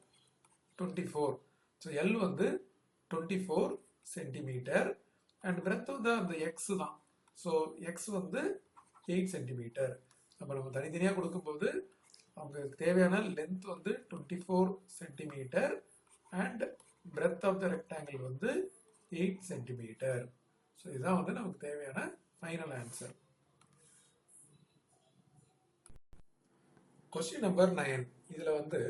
24. So L வந்து 24 சென்டிமீட்டர் அண்ட் பிரெத் வந்து அந்த எக்ஸ் தான். ஸோ எக்ஸ் வந்து 8 சென்டிமீட்டர். நம்ம தனித்தனியாக கொடுக்கும்போது அவங்க தேவையான லென்த் வந்து 24 centimetre and breadth of the rectangle வந்து 8 சென்டிமீட்டர். ஸோ இதுதான் வந்து நமக்கு தேவையான ஃபைனல் ஆன்சர். Question number 9. இதில் வந்து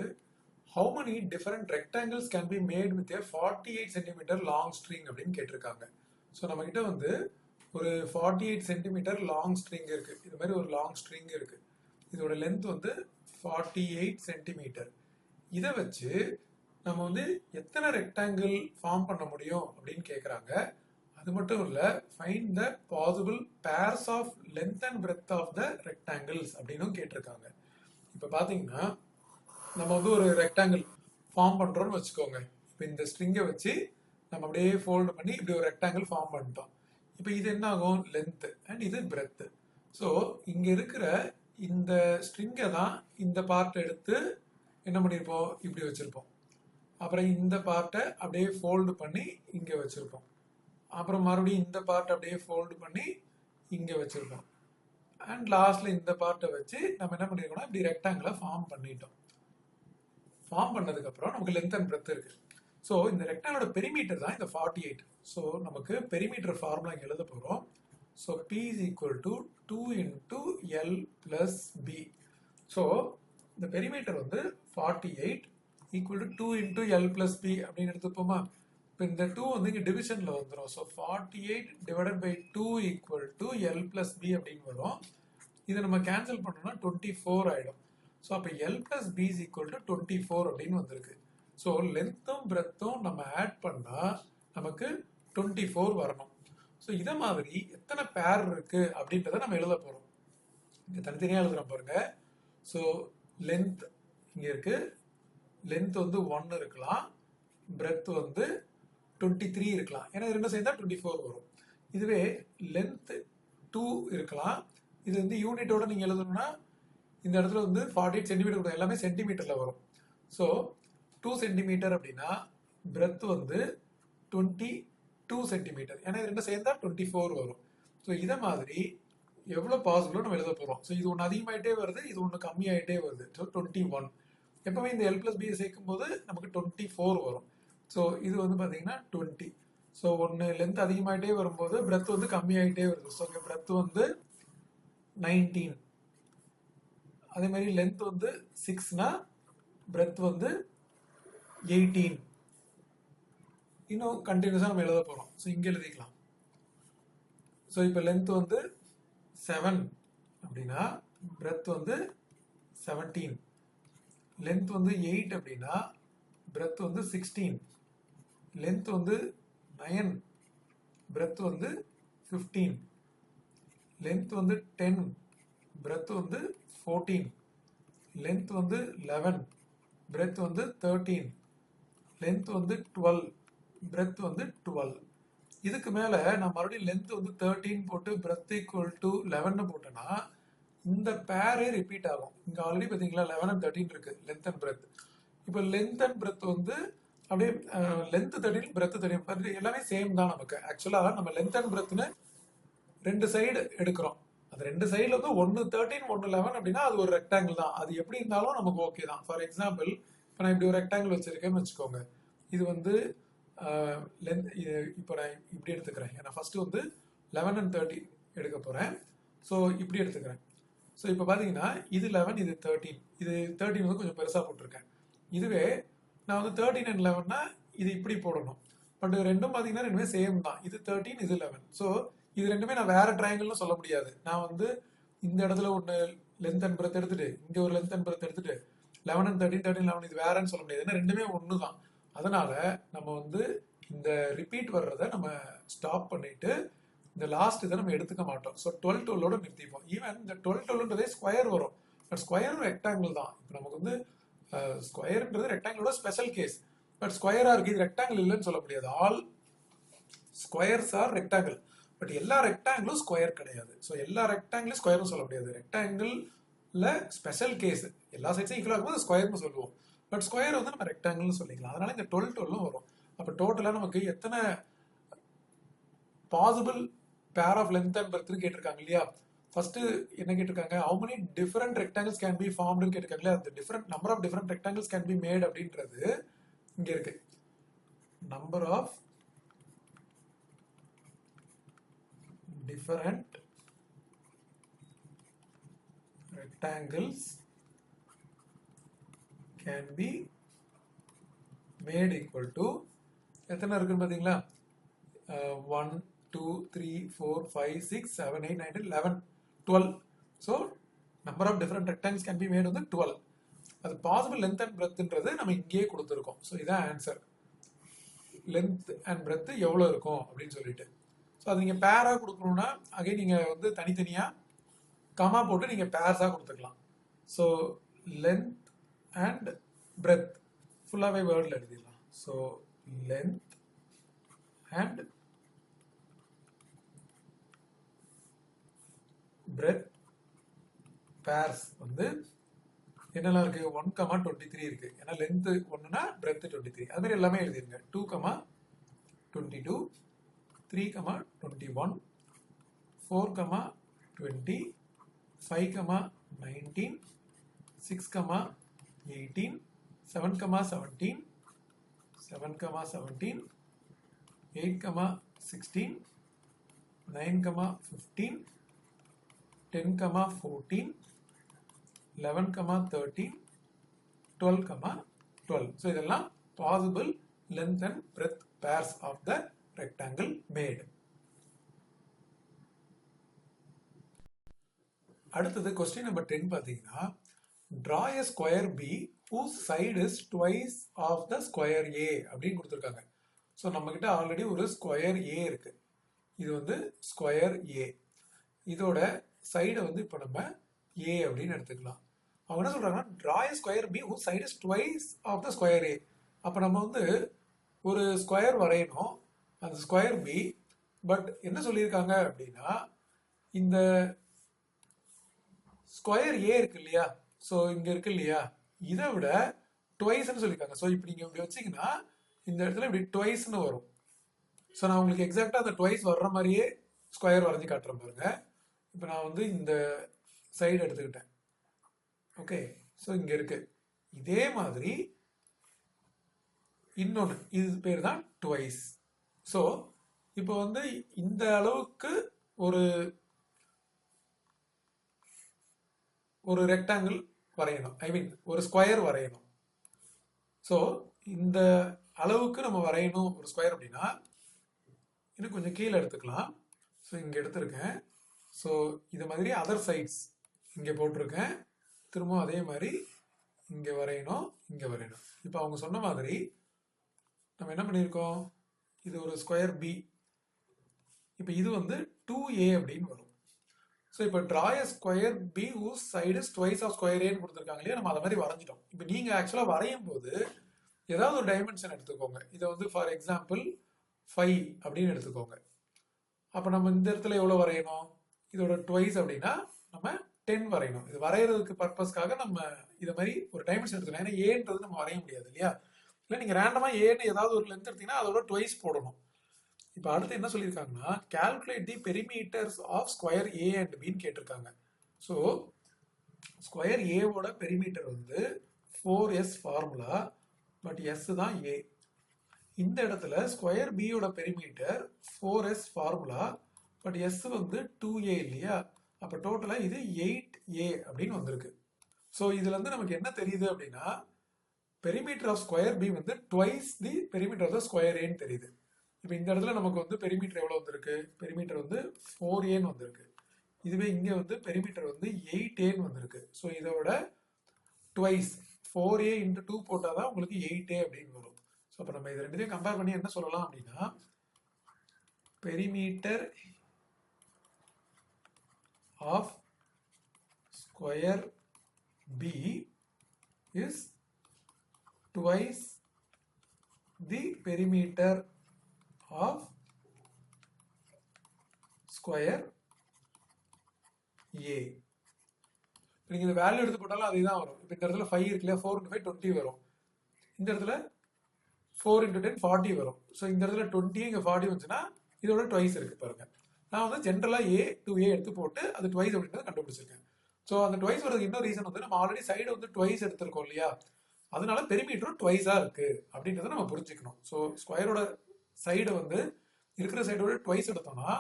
how many different rectangles can be made with a 48 centimeter long string அப்படின்னு கேட்டிருக்காங்க. ஸோ நம்ம கிட்ட வந்து ஒரு 48 சென்டிமீட்டர் லாங் ஸ்ட்ரிங் இருக்கு. இது மாதிரி ஒரு லாங் ஸ்ட்ரிங் இருக்கு. இதோட லென்த் வந்து 48 சென்டிமீட்டர். இதை வச்சு நம்ம வந்து எத்தனை ரெக்டாங்கிள் ஃபார்ம் பண்ண முடியும் அப்படின்னு கேட்குறாங்க. அது மட்டும் இல்லை, find the possible pairs of length and breadth of the rectangles அப்படின்னும் கேட்டிருக்காங்க. இப்போ பார்த்தீங்கன்னா நம்ம வந்து ஒரு ரெக்டாங்கிள் ஃபார்ம் பண்ணுறோம்னு வச்சுக்கோங்க. இப்போ இந்த ஸ்ட்ரிங்கை வச்சு நம்ம அப்படியே ஃபோல்டு பண்ணி இப்படி ஒரு ரெக்டாங்கிள் ஃபார்ம் பண்ணிட்டோம். இப்போ இது என்ன ஆகும்? லென்த் அண்ட் இது பிரெத். ஸோ இங்கே இருக்கிற இந்த ஸ்ட்ரிங்கை தான் இந்த பார்ட் எடுத்து என்ன பண்ணியிருப்போம்? இப்படி வச்சுருப்போம். அப்புறம் இந்த பார்ட்டை அப்படியே ஃபோல்டு பண்ணி இங்கே வச்சுருப்போம். அப்புறம் மறுபடியும் இந்த பார்ட்டை அப்படியே ஃபோல்டு பண்ணி இங்கே வச்சுருப்போம். அண்ட் லாஸ்ட்டில் இந்த பார்ட்டை வச்சு நம்ம என்ன பண்ணியிருக்கோம்னா இப்படி ரெக்டாங்கிளை ஃபார்ம் பண்ணிட்டோம். ஃபார்ம் பண்ணதுக்கப்புறம் நமக்கு லென்த் அண்ட் பிரெத் இருக்குது. ஸோ இந்த ரெக்டாங்கிளோட பெரிமீட்டர் தான் இந்த 48. ஸோ நமக்கு பெரிமீட்டர் ஃபார்முலா இங்கே எழுத போகிறோம். So P is equal to 2 into L plus B. So இந்த பெரிமீட்டர் வந்து 48 equal to 2 into L plus B அப்படின்னு எடுத்துப்போமா? இப்போ இந்த 2 வந்து இங்கே டிவிஷனில் வந்துடும். So 48 divided by 2 equal to L plus B அப்படின்னு வரும். இதை நம்ம கேன்சல் பண்ணோம்னா 24 ஆகிடும். ஸோ அப்போ L plus B is equal to 24 அப்படின்னு வந்திருக்கு. ஸோ லென்த்தும் பிரெத்தும் நம்ம ஆட் பண்ணால் நமக்கு 24 வரணும். ஸோ இதை மாதிரி எத்தனை பேர் இருக்கு அப்படின்றத நம்ம எழுத போகிறோம். இங்கே தனித்தனியாக எழுதுறோம் பாருங்க. ஸோ லென்த் இங்கே இருக்கு. லென்த் வந்து 1 இருக்கலாம், பிரெத் வந்து 23 இருக்கலாம். ஏன்னா ரெண்டும் சேர்ந்தா 24 வரும். இதுவே லென்த் 2 இருக்கலாம். இது வந்து யூனிட்டோட நீங்கள் எழுதணும்னா இந்த இடத்துல வந்து 48 சென்டிமீட்டர் எல்லாமே சென்டிமீட்டரில் வரும். ஸோ 2 சென்டிமீட்டர் அப்படின்னா பிரெத் வந்து 22 சென்டிமீட்டர். ஏன்னா இது ரெண்டும் சேர்ந்தா 24 வரும். ஸோ இதை மாதிரி எவ்வளோ பாசிபிளோ நம்ம எழுத போகிறோம். ஸோ இது ஒன்று அதிகமாகிட்டே வருது, இது ஒன்று கம்மியாகிட்டே வருது. ஸோ 21. எப்பவுமே இந்த L plus B சேர்க்கும் போது நமக்கு 24 வரும். ஸோ இது வந்து பார்த்தீங்கன்னா 20. ஸோ ஒன்று லென்த் அதிகமாகிட்டே வரும்போது பிரெத் வந்து கம்மியாகிட்டே வருது. ஸோ இங்கே பிரெத் வந்து 19. அதே மாதிரி லென்த் வந்து 6னா பிரெத் வந்து 18. இன்னும் கண்டினியூஸாக நம்ம எழுத போகிறோம். ஸோ இங்கே எழுதிக்கலாம். ஸோ இப்போ லென்த் வந்து 7 அப்படின்னா பிரெத் வந்து 17. லென்த் வந்து 8 அப்படின்னா பிரெத் வந்து 16. லென்த் வந்து 9, பிரெத் வந்து 15. லென்த் வந்து 10, பிரெத் வந்து 14. லென்த் வந்து 11, பிரெத் வந்து 13. லென்த் வந்து 12, பிரெத் வந்து 12. இதுக்கு மேல நான் மறுபடியும் லென்த் வந்து 13 போட்டு பிரெத் ஈக்குவல் டு 11 போட்டேன்னா இந்த பேரே ரிப்பீட் ஆகும். இங்க ஆல்ரெடி பாத்தீங்களா 11 and 13 இருக்கு லென்த் அண்ட் பிரெத். இப்போ லென்த் அண்ட் பிரெத் வந்து அப்படியே லென்த் 13 பிரெத் 13 எல்லாமே சேம் தான். நமக்கு ஆக்சுவலா நம்ம லென்த் அண்ட் பிரெத்னு ரெண்டு சைடு எடுக்கிறோம். அந்த ரெண்டு சைடுல வந்து ஒன்னு 13 ஒன்னு 11 அப்படின்னா அது ஒரு ரெக்டாங்கிள் தான். அது எப்படி இருந்தாலும் நமக்கு ஓகே தான். ஃபார் எக்ஸாம்பிள் இப்போ நான் இப்படி ஒரு ரெக்டாங்கிள் வச்சிருக்கேன்னு வச்சுக்கோங்க. இது வந்து லென்த், இப்போ நான் இப்படி எடுத்துக்கிறேன். ஏன்னா ஃபர்ஸ்ட் வந்து 11 and 30 எடுக்க போறேன். ஸோ இப்படி எடுத்துக்கிறேன். ஸோ இப்போ பார்த்தீங்கன்னா இது 11, இது 13. இது 13 வந்து கொஞ்சம் பெருசாக போட்டிருக்கேன். இதுவே நான் வந்து 13 and 11னா இது இப்படி போடணும். பட் ரெண்டும் பார்த்தீங்கன்னா ரெண்டுமே சேம் தான். இது 13, இது 11. ஸோ இது ரெண்டுமே நான் வேற ட்ரையாங்கிள்னு சொல்ல முடியாது. நான் வந்து இந்த இடத்துல ஒன்று லென்த் அண்ட் பிரெத் எடுத்துட்டு இங்க ஒரு லென்த் அண்ட் பிரெத் எடுத்துட்டு 11 and 13, 13, 11 இது வேறன்னு சொல்ல முடியாது. ஏன்னா ரெண்டுமே ஒன்று தான். அதனால நம்ம வந்து இந்த ரிப்பீட் வர்றதை நம்ம ஸ்டாப் பண்ணிட்டு இந்த லாஸ்ட் இதை நம்ம எடுத்துக்க மாட்டோம். ஸோ 12, 12ஓட நிறுத்திப்போம். ஈவன் இந்த 12, 12ன்றதே ஸ்கொயர் வரும். பட் ஸ்கொயர் ரெக்டாங்கிள் தான். இப்போ நமக்கு வந்து ஸ்கொயர்ன்றது ரெக்டாங்கிளோட ஸ்பெஷல் கேஸ். பட் ஸ்கொயரா இருக்கு, இது ரெக்டாங்கிள் இல்லைன்னு சொல்ல முடியாது. All squares R rectangle. But எல்லா ரெக்டாங்கிளும் ஸ்கொயர் கிடையாது. ஸோ எல்லா ரெக்டாங்கிளும் ஸ்கொயர்னு சொல்ல முடியாது. ரெக்டாங்கிள்ல ஸ்பெஷல் கேஸ் எல்லா சைட்ஸும் ஈக்குவலாக இருக்கும்போது ஸ்கொயர்னு சொல்லுவோம். பட் ஸ்கொயர் வந்து நம்ம ரெக்டாங்கிள்னு சொல்லிக்கலாம். அதனால இந்த 12, 12 வரும். அப்போ டோட்டலாக நமக்கு எத்தனை possible pair of length and breadth கேட்டிருக்காங்க இல்லையா? ஃபர்ஸ்ட் என்ன கேட்டிருக்காங்க, how many different rectangles can be formed கேட்டிருக்காங்க இல்லையா? the different number of different rectangles can be made அப்படின்றது இங்க இருக்கு. number of different rectangles can be made equal to எத்தனை இருக்குன்னு பாத்தீங்களா? 1, 2, 3, 4, 5, 6, 7, 8, 9, 10, 11, 12. So number of different rectangles can be made வந்து 12. அது பாசிபிள் லென்த் அண்ட் பிரெத்ன்றது நம்ம இங்கேயே கொடுத்துருக்கோம். ஸோ இதான் ஆன்சர். லென்த் அண்ட் பிரெத் எவ்வளோ இருக்கும் அப்படின்னு சொல்லிட்டு. ஸோ அது நீங்கள் பேராக கொடுக்கணும்னா அகைன் நீங்கள் வந்து தனித்தனியாக கமா போட்டு நீங்கள் பேர்ஸாக கொடுத்துக்கலாம். ஸோ லென்த் அண்ட் பிரெத் ஃபுல்லாகவே வேர்டில் எழுதிடலாம். So length and breadth pairs வந்து என்னெல்லாம் இருக்கு? 1,23 இருக்கு. ஏன்னா லென்த் 1னா பிரெத் 23. அது மாதிரி எல்லாமே எழுதிருங்க. 2,22, 3,21, 4,20, 5,19, 6,18, 7,17, 7,17, 8,16, 9,15, 10,14, 11,13, 12,12. So இதெல்லாம் possible length and breadth pairs of the rectangle made. அடுத்தது question number 10 பாத்தீங்கன்னா, draw a square B whose side is twice of the square A அப்படின்னு கொடுத்துருக்காங்க. ஸோ நம்ம கிட்ட ஆல்ரெடி ஒரு ஸ்கொயர் A இருக்கு. இது வந்து ஸ்கொயர் A. இதோட சைடை வந்து இப்போ நம்ம A அப்படின்னு எடுத்துக்கலாம். அவங்க என்ன சொல்றாங்கன்னா, draw a square B whose side is twice of the square A. அப்போ நம்ம வந்து ஒரு ஸ்கொயர் வரையணும், அந்த ஸ்கொயர் B. பட் என்ன சொல்லியிருக்காங்க அப்படின்னா, இந்த ஸ்கொயர் A இருக்கு இல்லையா? ஸோ இங்க இருக்கு இல்லையா? இதை விட டுவைஸ்ன்னு சொல்லியிருக்காங்க. ஸோ இப்போ நீங்க இப்படி வச்சீங்கன்னா இந்த இடத்துல இப்படி டுவைஸ்ன்னு வரும். ஸோ நான் உங்களுக்கு எக்ஸாக்டா அந்த டுவைஸ் வர்ற மாதிரியே ஸ்கொயர் வரைஞ்சி காட்டுறேன் பாருங்க. இப்போ நான் வந்து இந்த சைடு எடுத்துக்கிட்டேன். ஓகே, ஸோ இங்க இருக்கு. இதே மாதிரி இன்னொன்று, இது பேர் தான் டுவைஸ். ஸோ இப்போ வந்து இந்த அளவுக்கு ஒரு ஒரு ரெக்டாங்கிள் வரையணும், ஐ மீன் ஒரு ஸ்கொயர் வரையணும். ஸோ இந்த அளவுக்கு நம்ம வரையணும் ஒரு ஸ்கொயர் அப்படின்னா இன்னும் கொஞ்சம் கீழே எடுத்துக்கலாம். ஸோ இங்கே எடுத்திருக்கேன். ஸோ இது மாதிரி அதர் சைட்ஸ் இங்கே போட்டிருக்கேன். திரும்ப அதே மாதிரி இங்கே வரையணும், இங்கே வரையணும். இப்போ அவங்க சொன்ன மாதிரி நம்ம என்ன பண்ணியிருக்கோம், இது ஒரு ஸ்கொயர் பி. இப்போ இது வந்து 2A அப்படின்னு வரும். ஸோ இப்போ draw a square B whose side is twice of square A கொடுத்துருக்காங்க இல்லையா? நம்ம அதை மாதிரி வரைஞ்சிட்டோம். இப்போ நீங்கள் ஆக்சுவலாக வரையும் போது ஏதாவது ஒரு டைமென்ஷன் எடுத்துக்கோங்க. இதை வந்து ஃபார் எக்ஸாம்பிள் 5 அப்படின்னு எடுத்துக்கோங்க. அப்போ நம்ம இந்த இடத்துல எவ்வளோ வரையணும்? இதோட ட்வைஸ் அப்படின்னா நம்ம 10 வரையணும். இது வரைகிறதுக்கு பர்பஸ்க்காக நம்ம இதை மாதிரி ஒரு டைமென்ஷன் எடுத்துக்கணும். ஏன்னா ஏன்றது நம்ம வரைய முடியாது இல்லையா? இல்லை நீங்கள் ரேண்டமாக ஏன்னு ஏதாவது ஒரு லென்த் எடுத்தீங்கன்னா அதோட ட்வைஸ் போடணும். இப்போ அடுத்து என்ன சொல்லியிருக்காங்கன்னா calculate the perimeters of square A and பின்னு கேட்டிருக்காங்க. ஸோ ஸ்கொயர் ஏவோட பெரிமீட்டர் வந்து 4s ஃபார்முலா, பட் எஸ் தான் ஏ. இந்த இடத்துல ஸ்கொயர் பியோட perimeter 4s formula, but S வந்து 2a இல்லையா? அப்போ டோட்டலாக இது 8a அப்படின்னு வந்திருக்கு. ஸோ இதுல இருந்து நமக்கு என்ன தெரியுது அப்படின்னா பெரிமீட்டர் ஆஃப் ஸ்கொயர் பி வந்து twice the perimeter of the square ஏன்னு தெரியுது. இப்போ இந்த இடத்துல நமக்கு வந்து பெரிமீட்டர் எவ்வளோ வந்திருக்கு? பெரிமீட்டர் வந்து 4ஏன்னு வந்திருக்கு. இதுவே இங்கே வந்து பெரிமீட்டர் வந்து 8ஏன்னு வந்திருக்கு. ஸோ இதோட ட்வைஸ் 4a இன்ட்டு 2 போட்டால் தான் உங்களுக்கு 8a அப்படின்னு வரும். ஸோ அப்போ நம்ம இது ரெண்டுத்தையும் கம்பேர் பண்ணி என்ன சொல்லலாம் அப்படின்னா perimeter of square B is twice the perimeter of square A. நீங்கள் இந்த வேல்யூ எடுத்து போட்டாலும் அதே தான் வரும். இப்போ இந்த இடத்துல 5 இருக்கு இல்லையா? 4 × 5 20 வரும். இந்த இடத்துல 4 × 10 40 வரும். ஸோ இந்த இடத்துல 20 இங்கே 40 வந்துச்சுன்னா இதோட ட்வைஸ் இருக்கு பாருங்க. நான் வந்து ஜென்ரலாக A to A எடுத்து போட்டு அது ட்வைஸ் அப்படின்றத கண்டுபிடிச்சிருக்கேன். ஸோ அந்த ட்வைஸ் வரதுக்கு இன்னொரு ரீசன் வந்து நம்ம ஆல்ரெடி சைடு வந்து ட்வைஸ் எடுத்திருக்கோம் இல்லையா? அதனால பெரிமீட்டரும் ட்வைஸா இருக்கு அப்படின்றத நம்ம புரிஞ்சுக்கணும். ஸோ ஸ்கொயரோட சைடு வந்து இருக்கிற சைடோட ட்வைஸ் எடுத்தோம்னா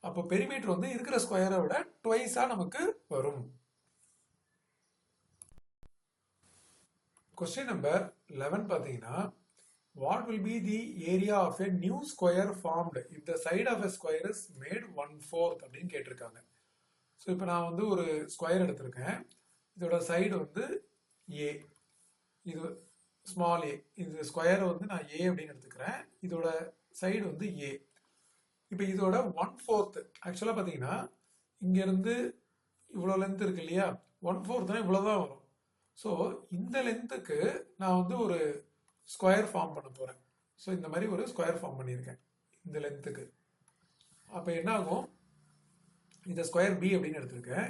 அப்போ பெரிமீட்டர் வந்து இருக்கிற ஸ்கொயரை விட ட்வைஸா நமக்கு வரும். கொஸ்டின் நம்பர் 11 பார்த்தீங்கன்னா what will be the area of a new square formed if the side of a square is made 1/4 அப்படின்னு கேட்டிருக்காங்க. ஸோ இப்போ நான் வந்து ஒரு ஸ்கொயர் எடுத்திருக்கேன். இதோட சைடு வந்து ஏ, இது ஸ்மால் ஏ. இந்த ஸ்கொயரை வந்து நான் ஏ அப்படின்னு எடுத்துக்கிறேன். இதோட சைடு வந்து ஏ. இப்போ இதோட 1/4 ஆக்சுவலாக பார்த்தீங்கன்னா இங்கேருந்து இவ்வளோ லென்த் இருக்கு இல்லையா? 1/4 தான் இவ்வளோதான் வரும். ஸோ இந்த லென்த்துக்கு நான் வந்து ஒரு ஸ்கொயர் ஃபார்ம் பண்ண போகிறேன். ஸோ இந்த மாதிரி ஒரு ஸ்கொயர் ஃபார்ம் பண்ணியிருக்கேன் இந்த லென்த்துக்கு. அப்போ என்ன ஆகும்? இந்த ஸ்கொயர் பி அப்படின்னு எடுத்திருக்கேன்.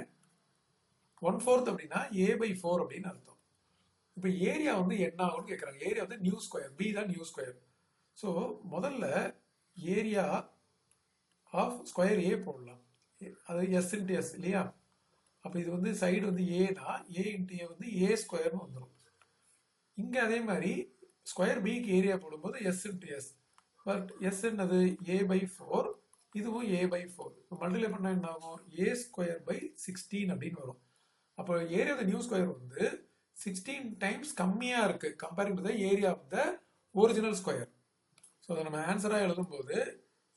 1/4 அப்படின்னா a/4 அப்படின்னு அர்த்தம். இப்போ ஏரியா வந்து என்ன ஆகும்னு கேட்குறாங்க. ஏரியா வந்து நியூ ஸ்கொயர், பி தான் நியூ ஸ்கொயர். ஸோ முதல்ல ஏரியா ஆஃப் ஸ்கொயர் ஏ போடலாம். அது எஸ் இன்ட்டு எஸ் இல்லையா? அப்போ இது வந்து சைடு வந்து ஏனா ஏ இன்ட்டு ஏ வந்து ஏ ஸ்கொயர்னு வந்துடும். இங்கே அதே மாதிரி ஸ்கொயர் பிக்கு ஏரியா போடும்போது S into S, but S என்னது a/4, இதுவும் a/4. இப்போ மல்டிப்ளை பண்ணால் என்ன ஆகும்? a²/16 அப்படின்னு வரும். அப்போ area of the new square வந்து 16 டைம்ஸ் கம்மியாக இருக்கு comparing to the area of the original square. So அதை நம்ம ஆன்சராக எழுதும்போது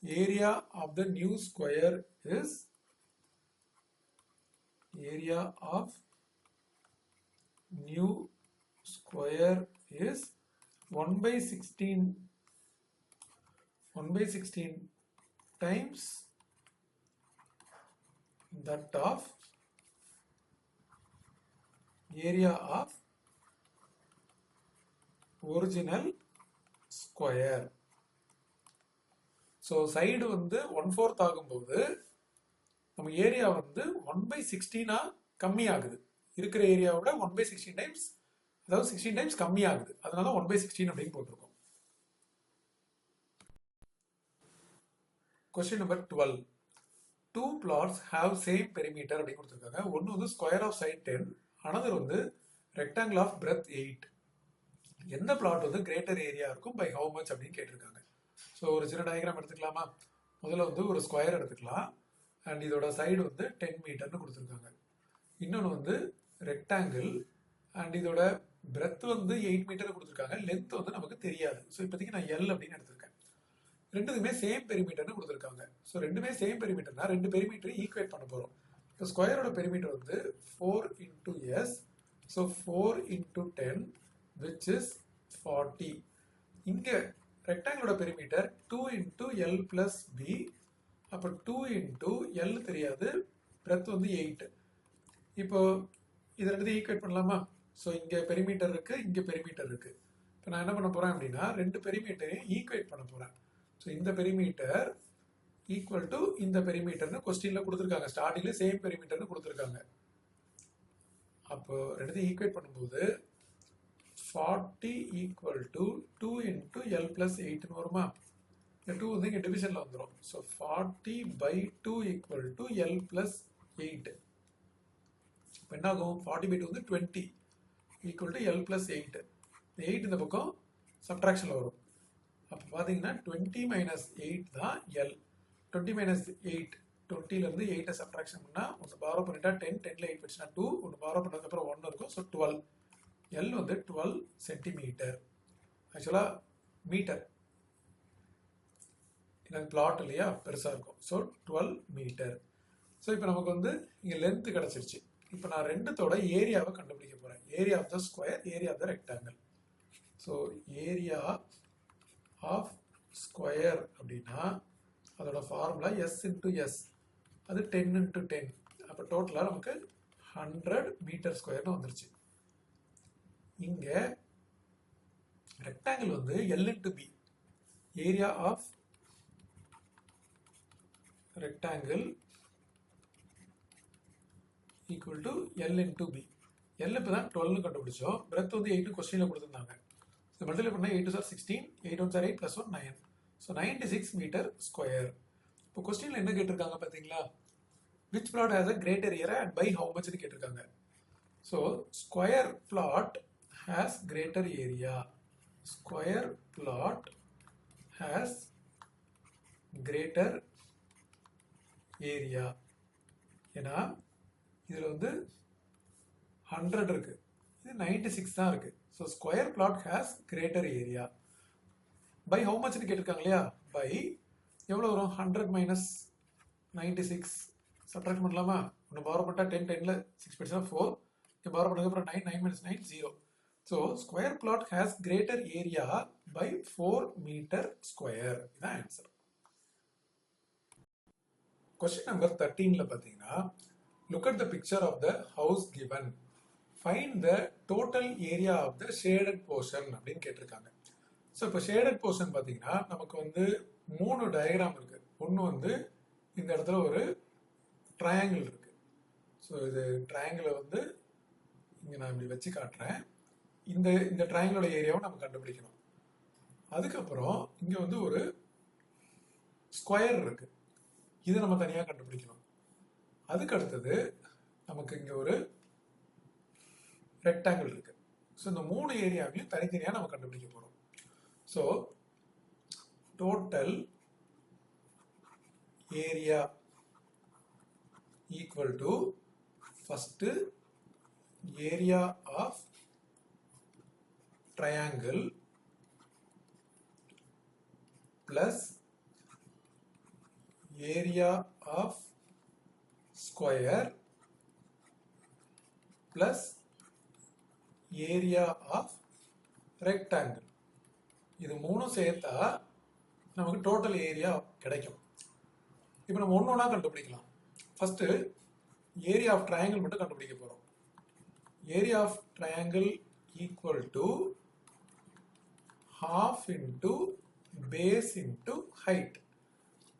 area of the new square is area of new square is 1/16 times that of area of original square. So side வந்து 1/4 ஆகும்போது நம்ம ஏரியா வந்து 1/16 கம்மி ஆகுது. இருக்கிற ஏரியாவோட 1/16 டைம்ஸ், அதாவது 16 டைம்ஸ் கம்மி ஆகுது. அதனால 1/16 அப்படின்னு போட்டிருக்கோம். Question number 12. Two plots have same perimeter அப்படின்னு கொடுத்துருக்காங்க. ஒன்று வந்து ஸ்கொயர் ஆஃப் சைட் 10, அனதர் வந்து ரெக்டாங்கிள் ஆஃப் பிரெத் 8. எந்த பிளாட் வந்து கிரேட்டர் ஏரியா இருக்கும் பை ஹவு மச் அப்படின்னு கேட்டிருக்காங்க. ஸோ ஒரு சின்ன டயக்ராம் எடுத்துக்கலாமா? முதல்ல வந்து ஒரு ஸ்கொயர் எடுத்துக்கலாம். அண்ட் இதோட சைடு வந்து 10 மீட்டர்னு கொடுத்துருக்காங்க. இன்னொன்று வந்து ரெக்டாங்கிள் அண்ட் இதோட பிரெத் வந்து 8 மீட்டர் கொடுத்துருக்காங்க. லென்த் வந்து நமக்கு தெரியாது. ஸோ இப்போதைக்கு நான் எல் அப்படின்னு எடுத்திருக்கேன். ரெண்டுக்குமே சேம் பெரிமீட்டர்னு கொடுத்துருக்காங்க. ஸோ ரெண்டுமே சேம் பெரிமீட்டர்னா ரெண்டு பெரிமீட்டர் ஈக்குவேட் பண்ண போகிறோம். இப்போ ஸ்கொயரோட பெரிமீட்டர் வந்து 4 × s, ஸோ 4 × 10 which is 40. இங்கே ரெக்டாங்கிளோட பெரிமீட்டர் 2 × l + b, அப்போ 2 × l தெரியாது, பிரெத் வந்து 8. இப்போ இதை ரெண்டு ஈக்குவேட் பண்ணலாமா? ஸோ இங்கே பெரிமீட்டர் இருக்கு, இங்கே பெரிமீட்டர் இருக்கு. இப்போ நான் என்ன பண்ண போகிறேன் அப்படின்னா ரெண்டு பெரிமீட்டரையும் ஈக்குவேட் பண்ண போகிறேன். ஸோ இந்த பெரிமீட்டர் ஈக்குவல் டு இந்த பெரிமீட்டர்னு கொஸ்டினில் கொடுத்துருக்காங்க. ஸ்டார்டிங்கில் சேம் பெரிமீட்டர்னு கொடுத்துருக்காங்க. அப்போ ரெண்டுத்தையும் ஈக்குவேட் பண்ணும்போது 40 ஈக்குவல் டு 2 இன்ட்டு L + 8ன்னு வருமா? இந்த 2 வந்து இங்கே டிவிஷனில் வந்துடும். So 40/2 equal to L + 8. இப்போ என்ன ஆகும்? 40/2 வந்து 20 ஈக்குவல் டு L + 8. இந்த 8 இந்த பக்கம் சப்ட்ராக்ஷனில் வரும். அப்போ பார்த்தீங்கன்னா 20 - 8 தான் L. 20 - 8 20லேருந்து 8 சப்ட்ராக்ஷன் பண்ணால் ஒன்று பாரோ பண்ணிட்டா 10, 10ல் 8 வச்சுன்னா 2, ஒன்று பாரோ பண்ணதுக்கப்புறம் 1 இருக்கும். ஸோ 12. L வந்து 12 சென்டிமீட்டர். ஆக்சுவலாக மீட்டர் எனக்கு பிளாட் இல்லையா, பெருசாக இருக்கும். So 12 metre. ஸோ இப்போ நமக்கு வந்து இங்கே லென்த்து கிடச்சிருச்சு. இப்போ நான் ரெண்டுத்தோட ஏரியாவை கண்டுபிடிக்க போகிறேன். Area of the square, area of the rectangle. So area of square அப்படின்னா அதோட ஃபார்முலா S × S. அது 10 × 10. அப்போ டோட்டலாக நமக்கு 100 மீட்டர் ஸ்கொயர்னு வந்துருச்சு. இங்கே ரெக்டாங்கிள் வந்து L × B. Area of rectangle equal to L × B. L இப்போ தான் 12 கண்டுபிடிச்சோம். பிரெத் வந்து 8 கொஸ்டினில் கொடுத்துருந்தாங்க. ஸோ மல்டிப்ளை பண்ணால் 8 * 16, 8 × 8 + 1 9. So 96 meter square. இப்போ கொஸ்டினில் என்ன கேட்டிருக்காங்க பார்த்தீங்களா? Which plot has a greater area and by how மச்னு கேட்டிருக்காங்க. So square plot has greater area. Square plot has greater area. ஏன்னா இதில் வந்து 100 இருக்கு, இது 96 தான் இருக்கு. So square plot has greater area. By how மச்னு கேட்டிருக்காங்க இல்லையா? பை எவ்வளோ வரும்? 100 - 96 சப்ட்ராக்ட் பண்ணலாமா? ஒன்று பாரோ பண்ணிட்டா 10, 10ல் 6 போயிடுச்சுன்னா 4. இங்கே பாரோ பண்ணதுக்கப்புறம் 9, 9 - 9 0. So square plot has greater area by 4 metre square. இதுதான் ஆன்சர். கொஸ்டின் நம்பர் 13ல் பார்த்தீங்கன்னா look at the picture of the house given. Find the total area of the shaded portion அப்படின்னு கேட்டிருக்காங்க. ஸோ இப்போ ஷேடட் போர்ஷன் பார்த்தீங்கன்னா நமக்கு வந்து 3 diagram இருக்கு. ஒன்று வந்து இந்த இடத்துல ஒரு ட்ரையாங்கிள் இருக்கு. ஸோ இது ட்ரையாங்கிளை வந்து இங்கே நான் இப்படி வச்சு காட்டுறேன். இந்த ட்ரையாங்கிளோட ஏரியாவை நம்ம கண்டுபிடிக்கணும். அதுக்கப்புறம் இங்கே வந்து ஒரு ஸ்கொயர் இருக்கு, இதை நம்ம தனியாக கண்டுபிடிக்கணும். அதுக்கு அடுத்தது நமக்கு இங்கே ஒரு ரெக்டாங்கிள் இருக்கு. ஸோ இந்த 3 ஏரியாவையும் தனித்தனியாக நம்ம கண்டுபிடிக்க போகிறோம். So total area equal to first area of triangle plus area of square plus area of rectangle. இது 3 சேர்த்தா நமக்கு டோட்டல் ஏரியா கிடைக்கும். இப்போ நம்ம ஒன்றா கண்டுபிடிக்கலாம். ஃபர்ஸ்ட் ஏரியா ஆஃப் ட்ரையாங்கிள் மட்டும் கண்டுபிடிக்க போகிறோம். Area of triangle equal to half into base into height.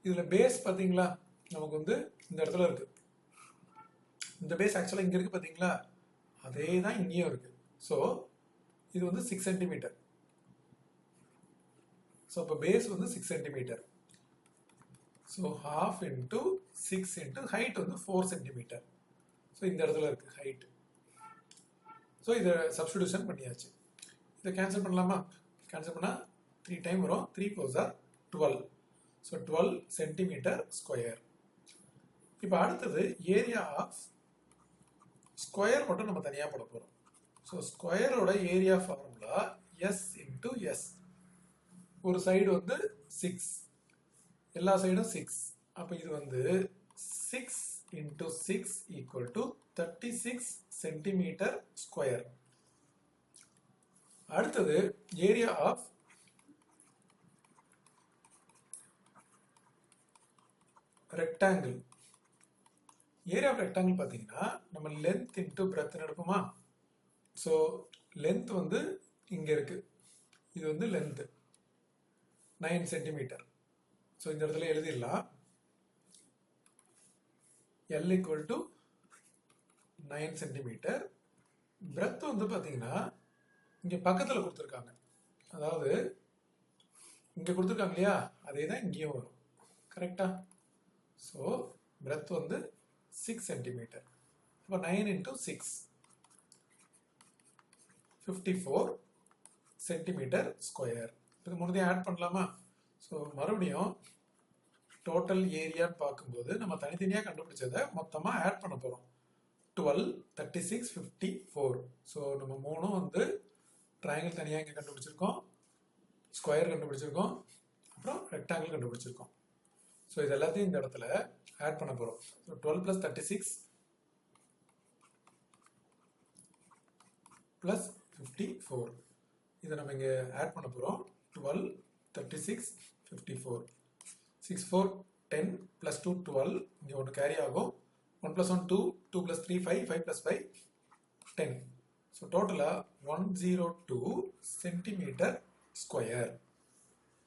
இதில் பேஸ் பார்த்தீங்களா நமக்கு வந்து இந்த இடத்துல இருக்கு. இந்த பேஸ் ஆக்சுவலாக இங்கே இருக்கு பார்த்தீங்களா, அதே தான் இங்கேயும் இருக்கு. ஸோ இது வந்து 6 சென்டிமீட்டர். ஸோ இப்போ பேஸ் வந்து 6 centimetre. So half into 6 into height வந்து 4 சென்டிமீட்டர். ஸோ இந்த இடத்துல இருக்கு ஹைட். ஸோ இதை சப்ஸ்டிடியூஷன் பண்ணியாச்சு. இதை கேன்சல் பண்ணலாமா? கேன்சல் பண்ணால் 3 டைம் வரும். 3 4s are 12. So 12 centimetre square. இப்போ அடுத்தது ஏரியா ஆஃப் ஸ்கொயர் மட்டும் நம்ம தனியாக போட போகிறோம். ஸோ ஸ்கொயரோட area formula S into S. ஒரு சைடு வந்து 6, எல்லா சைடும் 6. அப்போ இது வந்து 6 into 6 equal to 36 centimeter square. அடுத்தது area of rectangle. Area of rectangle பார்த்தீங்கன்னா நம்ம லென்த் இன்டூ பிரெத் எடுப்போமா? ஸோ லென்த் வந்து இங்கே இருக்கு, இது வந்து லென்த் 9 சென்டிமீட்டர். ஸோ இந்த இடத்துல எழுதிடலாம் L equal to 9 centimetre. Breadth வந்து பார்த்தீங்கன்னா இங்கே பக்கத்தில் கொடுத்துருக்காங்க, அதாவது இங்கே கொடுத்துருக்காங்க இல்லையா, அதே தான் இங்கேயும் வரும். கரெக்டா? ஸோ பிரெத் வந்து 6 சென்டிமீட்டர். இப்போ 9 இன்டூ 6 54 சென்டிமீட்டர் ஸ்கொயர். இது முன்னாடியே ஆட் பண்ணலாமா? ஸோ மறுபடியும் டோட்டல் ஏரியான்னு பார்க்கும்போது நம்ம தனித்தனியாக கண்டுபிடிச்சதை மொத்தமாக ஆட் பண்ண போகிறோம். 12, 36, 54. ஸோ நம்ம மூணும் வந்து ட்ரையாங்கிள் தனியாக இங்கே கண்டுபிடிச்சிருக்கோம், ஸ்கொயர் கண்டுபிடிச்சிருக்கோம், அப்புறம் ரெக்டாங்கிள் கண்டுபிடிச்சிருக்கோம். ஸோ இது எல்லாத்தையும் இந்த இடத்துல ஆட் பண்ண போகிறோம். ஸோ 12 + 36 + 54. இதை நம்ம இங்கே ஆட் பண்ண போகிறோம். 12, 36, 54. 6, 4, 10 + 2, 12. இங்கே ஒன்று கேரி ஆகும். 1 + 1, 2, 2 + 3, 5, 5 + 5, 10. ஸோ டோட்டலாக 102 சென்டிமீட்டர் ஸ்கொயர்.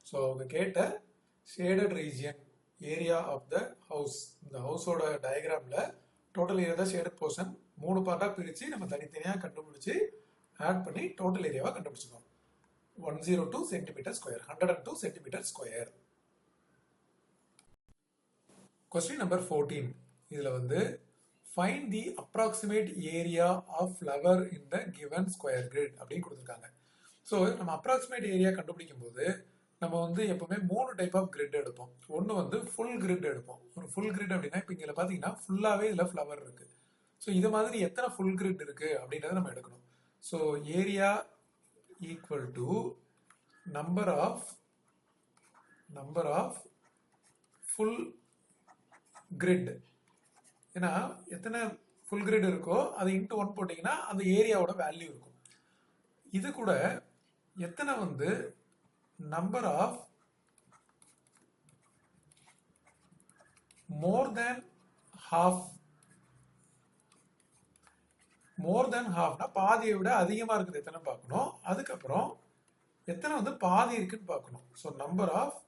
ஸோ அவங்க கேட்ட shaded region area of the house, இந்த ஹவுஸோட டயக்ராமில் டோட்டல் ஏரியா தான் ஷேடட் போர்ஷன் 3 பார்ட்டாக பிரித்து நம்ம தனித்தனியாக கண்டுபிடிச்சி ஆட் பண்ணி டோட்டல் ஏரியாவை கண்டுபிடிச்சிக்கோம். 102 centimetre square, 102 centimetre square. Question number 14. இதில் வந்து find the approximate area of flower in the given square grid அப்படின்னு கொடுத்துருக்காங்க. ஸோ நம்ம அப்ராக்சிமேட் ஏரியா கண்டுபிடிக்கும் போது நம்ம வந்து எப்பவுமே 3 டைப் ஆஃப் கிரிட் எடுப்போம். ஒன்று வந்து ஃபுல் கிரிட் எடுப்போம். ஒரு ஃபுல் கிரிட் அப்படின்னா இப்போ இங்கே பார்த்தீங்கன்னா ஃபுல்லாகவே இதில் ஃப்ளவர் இருக்குது. ஸோ இது மாதிரி எத்தனை ஃபுல் கிரிட் இருக்குது அப்படின்றத நம்ம எடுக்கணும். So area equal to number of full grid. ஏன்னா எத்தனை ஃபுல் கிரிட் இருக்கோ அதை இன்ட்டு 1 போட்டிங்கன்னா அந்த ஏரியாவோட வேல்யூ இருக்கும். இது கூட எத்தனை வந்து நம்பர் ஆஃப் மோர் தேன் ஹாஃப்னா பாதியை விட அதிகமாக இருக்குது எத்தனை பார்க்கணும். அதுக்கப்புறம் எத்தனை வந்து பாதி இருக்குன்னு பார்க்கணும். So number of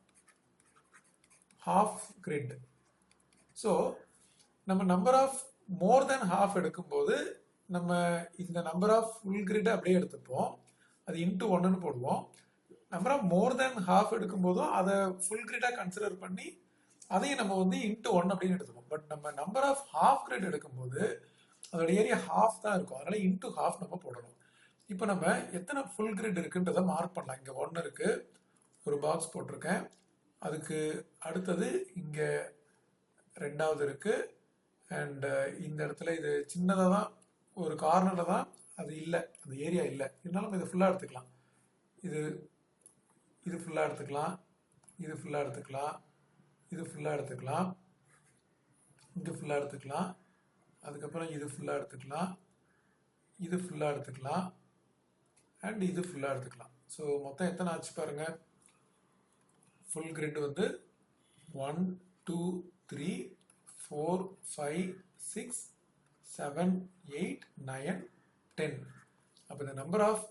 half grid. So நம்ம number of more than half எடுக்கும்போது நம்ம இந்த நம்பர் ஆஃப் ஃபுல் கிரிட் அப்படியே எடுத்துப்போம், அது இன்ட்டு 1ன்னு போடுவோம். Number of more than half எடுக்கும்போதும் அதை ஃபுல் கிரிடாக கன்சிடர் பண்ணி அதையும் நம்ம வந்து இன்ட்டு 1 அப்படின்னு எடுத்துப்போம். பட் நம்ம நம்பர் ஆஃப் ஹாஃப் கிரிட் எடுக்கும்போது அதோட ஏரியா ஹாஃப் தான் இருக்கும், அதனால இன்ட்டு ஹாஃப் நம்ம போடணும். இப்போ நம்ம எத்தனை ஃபுல் கிரிட் இருக்குன்றதை மார்க் பண்ணலாம். இங்கே 1 இருக்கு, ஒரு பாக்ஸ் போட்டிருக்கேன். அதுக்கு அடுத்தது இங்கே 2வது இருக்கு. அண்ட் இந்த இடத்துல இது சின்னதாக தான், ஒரு கார்னரில் தான் அது இல்லை, அந்த ஏரியா இல்லை. இருந்தாலும் இதை ஃபுல்லாக எடுத்துக்கலாம். இது ஃபுல்லாக எடுத்துக்கலாம், இது ஃபுல்லாக எடுத்துக்கலாம், இது ஃபுல்லாக எடுத்துக்கலாம், இது ஃபுல்லாக எடுத்துக்கலாம், அதுக்கப்புறம் இது ஃபுல்லாக எடுத்துக்கலாம், இது ஃபுல்லாக எடுத்துக்கலாம், அண்ட் இது ஃபுல்லாக எடுத்துக்கலாம். ஸோ மொத்தம் எத்தனை ஆச்சு பாருங்க. ஃபுல் கிரிட் வந்து 1, 2, 3, 4, 5, 6, 7, 8, 9, 10. அப்போ இந்த நம்பர் ஆஃப்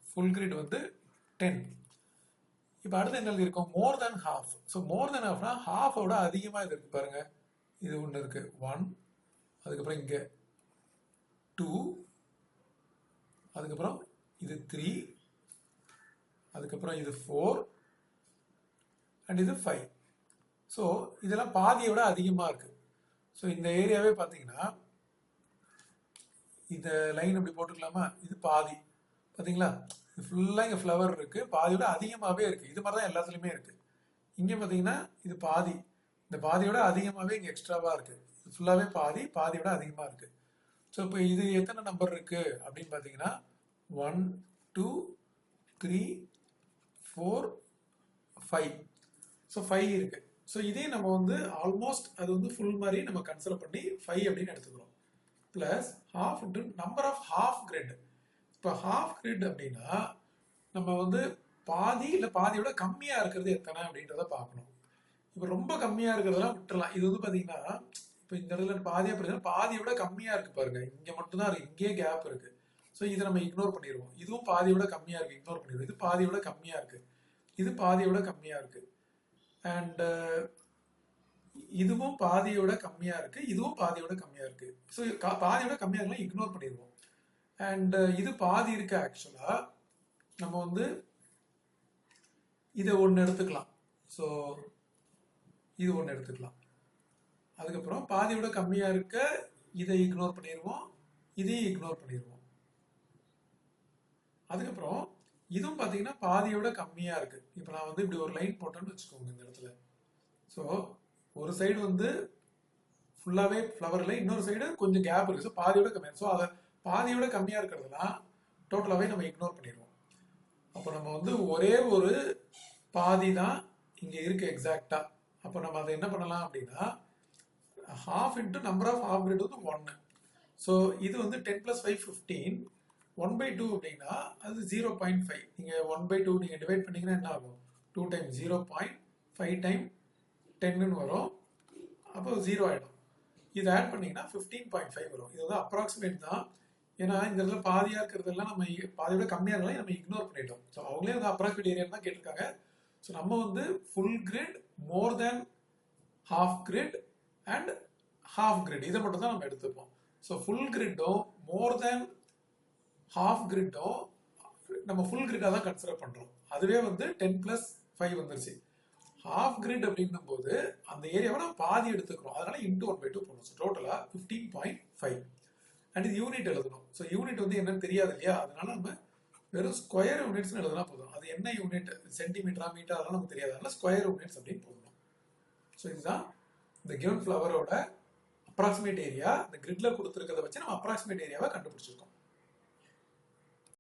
ஃபுல் கிரிட் வந்து 10. இப்போ அடுத்து என்ன இருக்கும், மோர் தேன் ஹாஃப். ஸோ மோர் தேன் ஹாஃப்னா ஹாஃபோட அதிகமாக இது இருக்கு பாருங்க. இது ஒன்று இருக்கு 1, அதுக்கப்புறம் இங்கே 2, அதுக்கப்புறம் இது 3, அதுக்கப்புறம் இது 4, அண்ட் இது 5. ஸோ இதெல்லாம் பாதியை விட அதிகமாக இருக்கு. ஸோ இந்த ஏரியாவே பார்த்தீங்கன்னா இந்த லைன் இப்படி போட்டுக்கலாமா, இது பாதி பார்த்தீங்களா, இது ஃபுல்லாக இங்கே ஃப்ளவர் இருக்கு, பாதியோட அதிகமாகவே இருக்கு. இது மாதிரி தான் எல்லாத்துலேயுமே இருக்கு. இங்கே பார்த்தீங்கன்னா இது பாதி, இந்த பாதியோட அதிகமாகவே இங்கே எக்ஸ்ட்ராவாக இருக்கு. இது ஃபுல்லாகவே பாதியோட அதிகமாக இருக்கு. ஸோ இப்போ இது எத்தனை நம்பர் இருக்கு அப்படின்னு பார்த்தீங்கன்னா 1, 2, 3, 4, 5. ஸோ 5 இருக்கு. ஸோ இதே நம்ம வந்து ஆல்மோஸ்ட் அது வந்து ஃபுல் மாதிரி நம்ம கன்சிடர் பண்ணி 5 அப்படின்னு எடுத்துக்கிறோம். Plus half into number of half grid. இப்போ ஹாஃப் கிரிட் அப்படின்னா நம்ம வந்து பாதி இல்லை பாதியோட கம்மியாக இருக்கிறது எத்தனை அப்படின்றத பார்க்கணும். இப்போ ரொம்ப கம்மியாக இருக்கிறதெல்லாம் விட்டுறலாம். இது வந்து பார்த்தீங்கன்னா இப்போ இந்த இடத்துல பாதியாக பார்த்தீங்கன்னா பாதியோட கம்மியாக இருக்கு பாருங்க, இங்கே மட்டும்தான் இருக்கு, இங்கேயே கேப் இருக்கு. ஸோ இதை நம்ம இக்னோர் பண்ணிடுவோம். இதுவும் பாதியோட கம்மியாக இருக்குது, இக்னோர் பண்ணிடுவோம். இது பாதியோட கம்மியாக இருக்குது, இது பாதியோட கம்மியாக இருக்குது. அண்ட் இதுவும் பாதியோட கம்மியாக இருக்குது, இதுவும் பாதியோட கம்மியாக இருக்குது. ஸோ பாதியோட கம்மியாக இருக்கலாம், இக்னோர் பண்ணிடுவோம். அண்ட் இது பாதி இருக்கு. ஆக்சுவலாக நம்ம வந்து இதை ஒன்று எடுத்துக்கலாம். ஸோ இது ஒன்று எடுத்துக்கலாம். அதுக்கப்புறம் பாதியோட கம்மியாக இருக்க இதை இக்னோர் பண்ணிடுவோம், இதையும் இக்னோர் பண்ணிடுவோம். அதுக்கப்புறம் இதுவும் பார்த்தீங்கன்னா பாதியோட கம்மியாக இருக்குது. இப்போ நான் வந்து இப்படி ஒரு லைன் போட்டேன்னு வச்சுக்கோங்க இந்த இடத்துல. ஸோ ஒரு சைடு வந்து ஃபுல்லாகவே ஃப்ளவரில், இன்னொரு சைடு கொஞ்சம் கேப் இருக்குது. ஸோ பாதியோட கம்மியாக. ஸோ அதை பாதியோட கம்மியாக இருக்கிறதுலாம் டோட்டலாகவே நம்ம இக்னோர் பண்ணிடுவோம். அப்போ நம்ம வந்து ஒரே ஒரு பாதி தான் இங்கே இருக்குது எக்ஸாக்டாக. அப்போ நம்ம அதை என்ன பண்ணலாம் அப்படின்னா, half into number of half grid வந்து 1. ஸோ இது வந்து 10 + 5 15. 1/2 அப்படின்னா அது 0.5. நீங்கள் 1/2 நீங்கள் டிவைட் பண்ணிங்கன்னா என்ன ஆகும்? 2 டைம் 0.5 டைம் 10ன்னு வரும். அப்போ 0 ஆகிடும். இது ஆட் பண்ணிங்கன்னா 15.5 வரும். இது வந்து அப்ராக்சிமேட் தான். ஏன்னா இந்த இடத்துல பாதியாக இருக்கிறதெல்லாம் நம்ம பாதியோட கம்மியாக இருந்தாலும் நம்ம இக்னோர் பண்ணிட்டோம். ஸோ அவங்களே வந்து அப்ராக்சிமேட் ஏரியா தான் கேட்டிருக்காங்க. ஸோ நம்ம வந்து full grid, more than half grid and half grid இதை மட்டும் தான் நம்ம எடுத்துப்போம். ஸோ ஃபுல் கிரிட்டும் மோர் தேன் ஹாஃப் கிரிட்டும் நம்ம ஃபுல் கிரிட்டாக தான் கன்சிடர் பண்ணுறோம். அதுவே வந்து 10 + 5 வந்துருச்சு. ஹாஃப் கிரிட் அப்படின்னும் போது அந்த ஏரியாவை நம்ம பாதி எடுத்துக்கிறோம். அதனால இன்ட்டு 1/2 போடணும். ஸோ டோட்டலாக 15.5. அண்ட் இது யூனிட் எழுதணும். ஸோ யூனிட் வந்து என்னன்னு தெரியாது இல்லையா, அதனால நம்ம வெறும் ஸ்கொயர் யூனிட்ஸ்னு எழுதுனா போதும். அது என்ன யூனிட், சென்டிமீட்டரா மீட்டர், அதெல்லாம் நமக்கு தெரியாது. அதனால ஸ்கொயர் யூனிட்ஸ் அப்படின்னு போடணும். ஸோ இதுதான் இந்த கிவன் ஃப்ளவரோட அப்ராக்சிமேட் ஏரியா. இந்த கிரிட்ல கொடுத்துருக்கிறத வச்சு நம்ம அப்ராக்சிமேட் ஏரியாவை கண்டுபிடிச்சிருக்கோம்.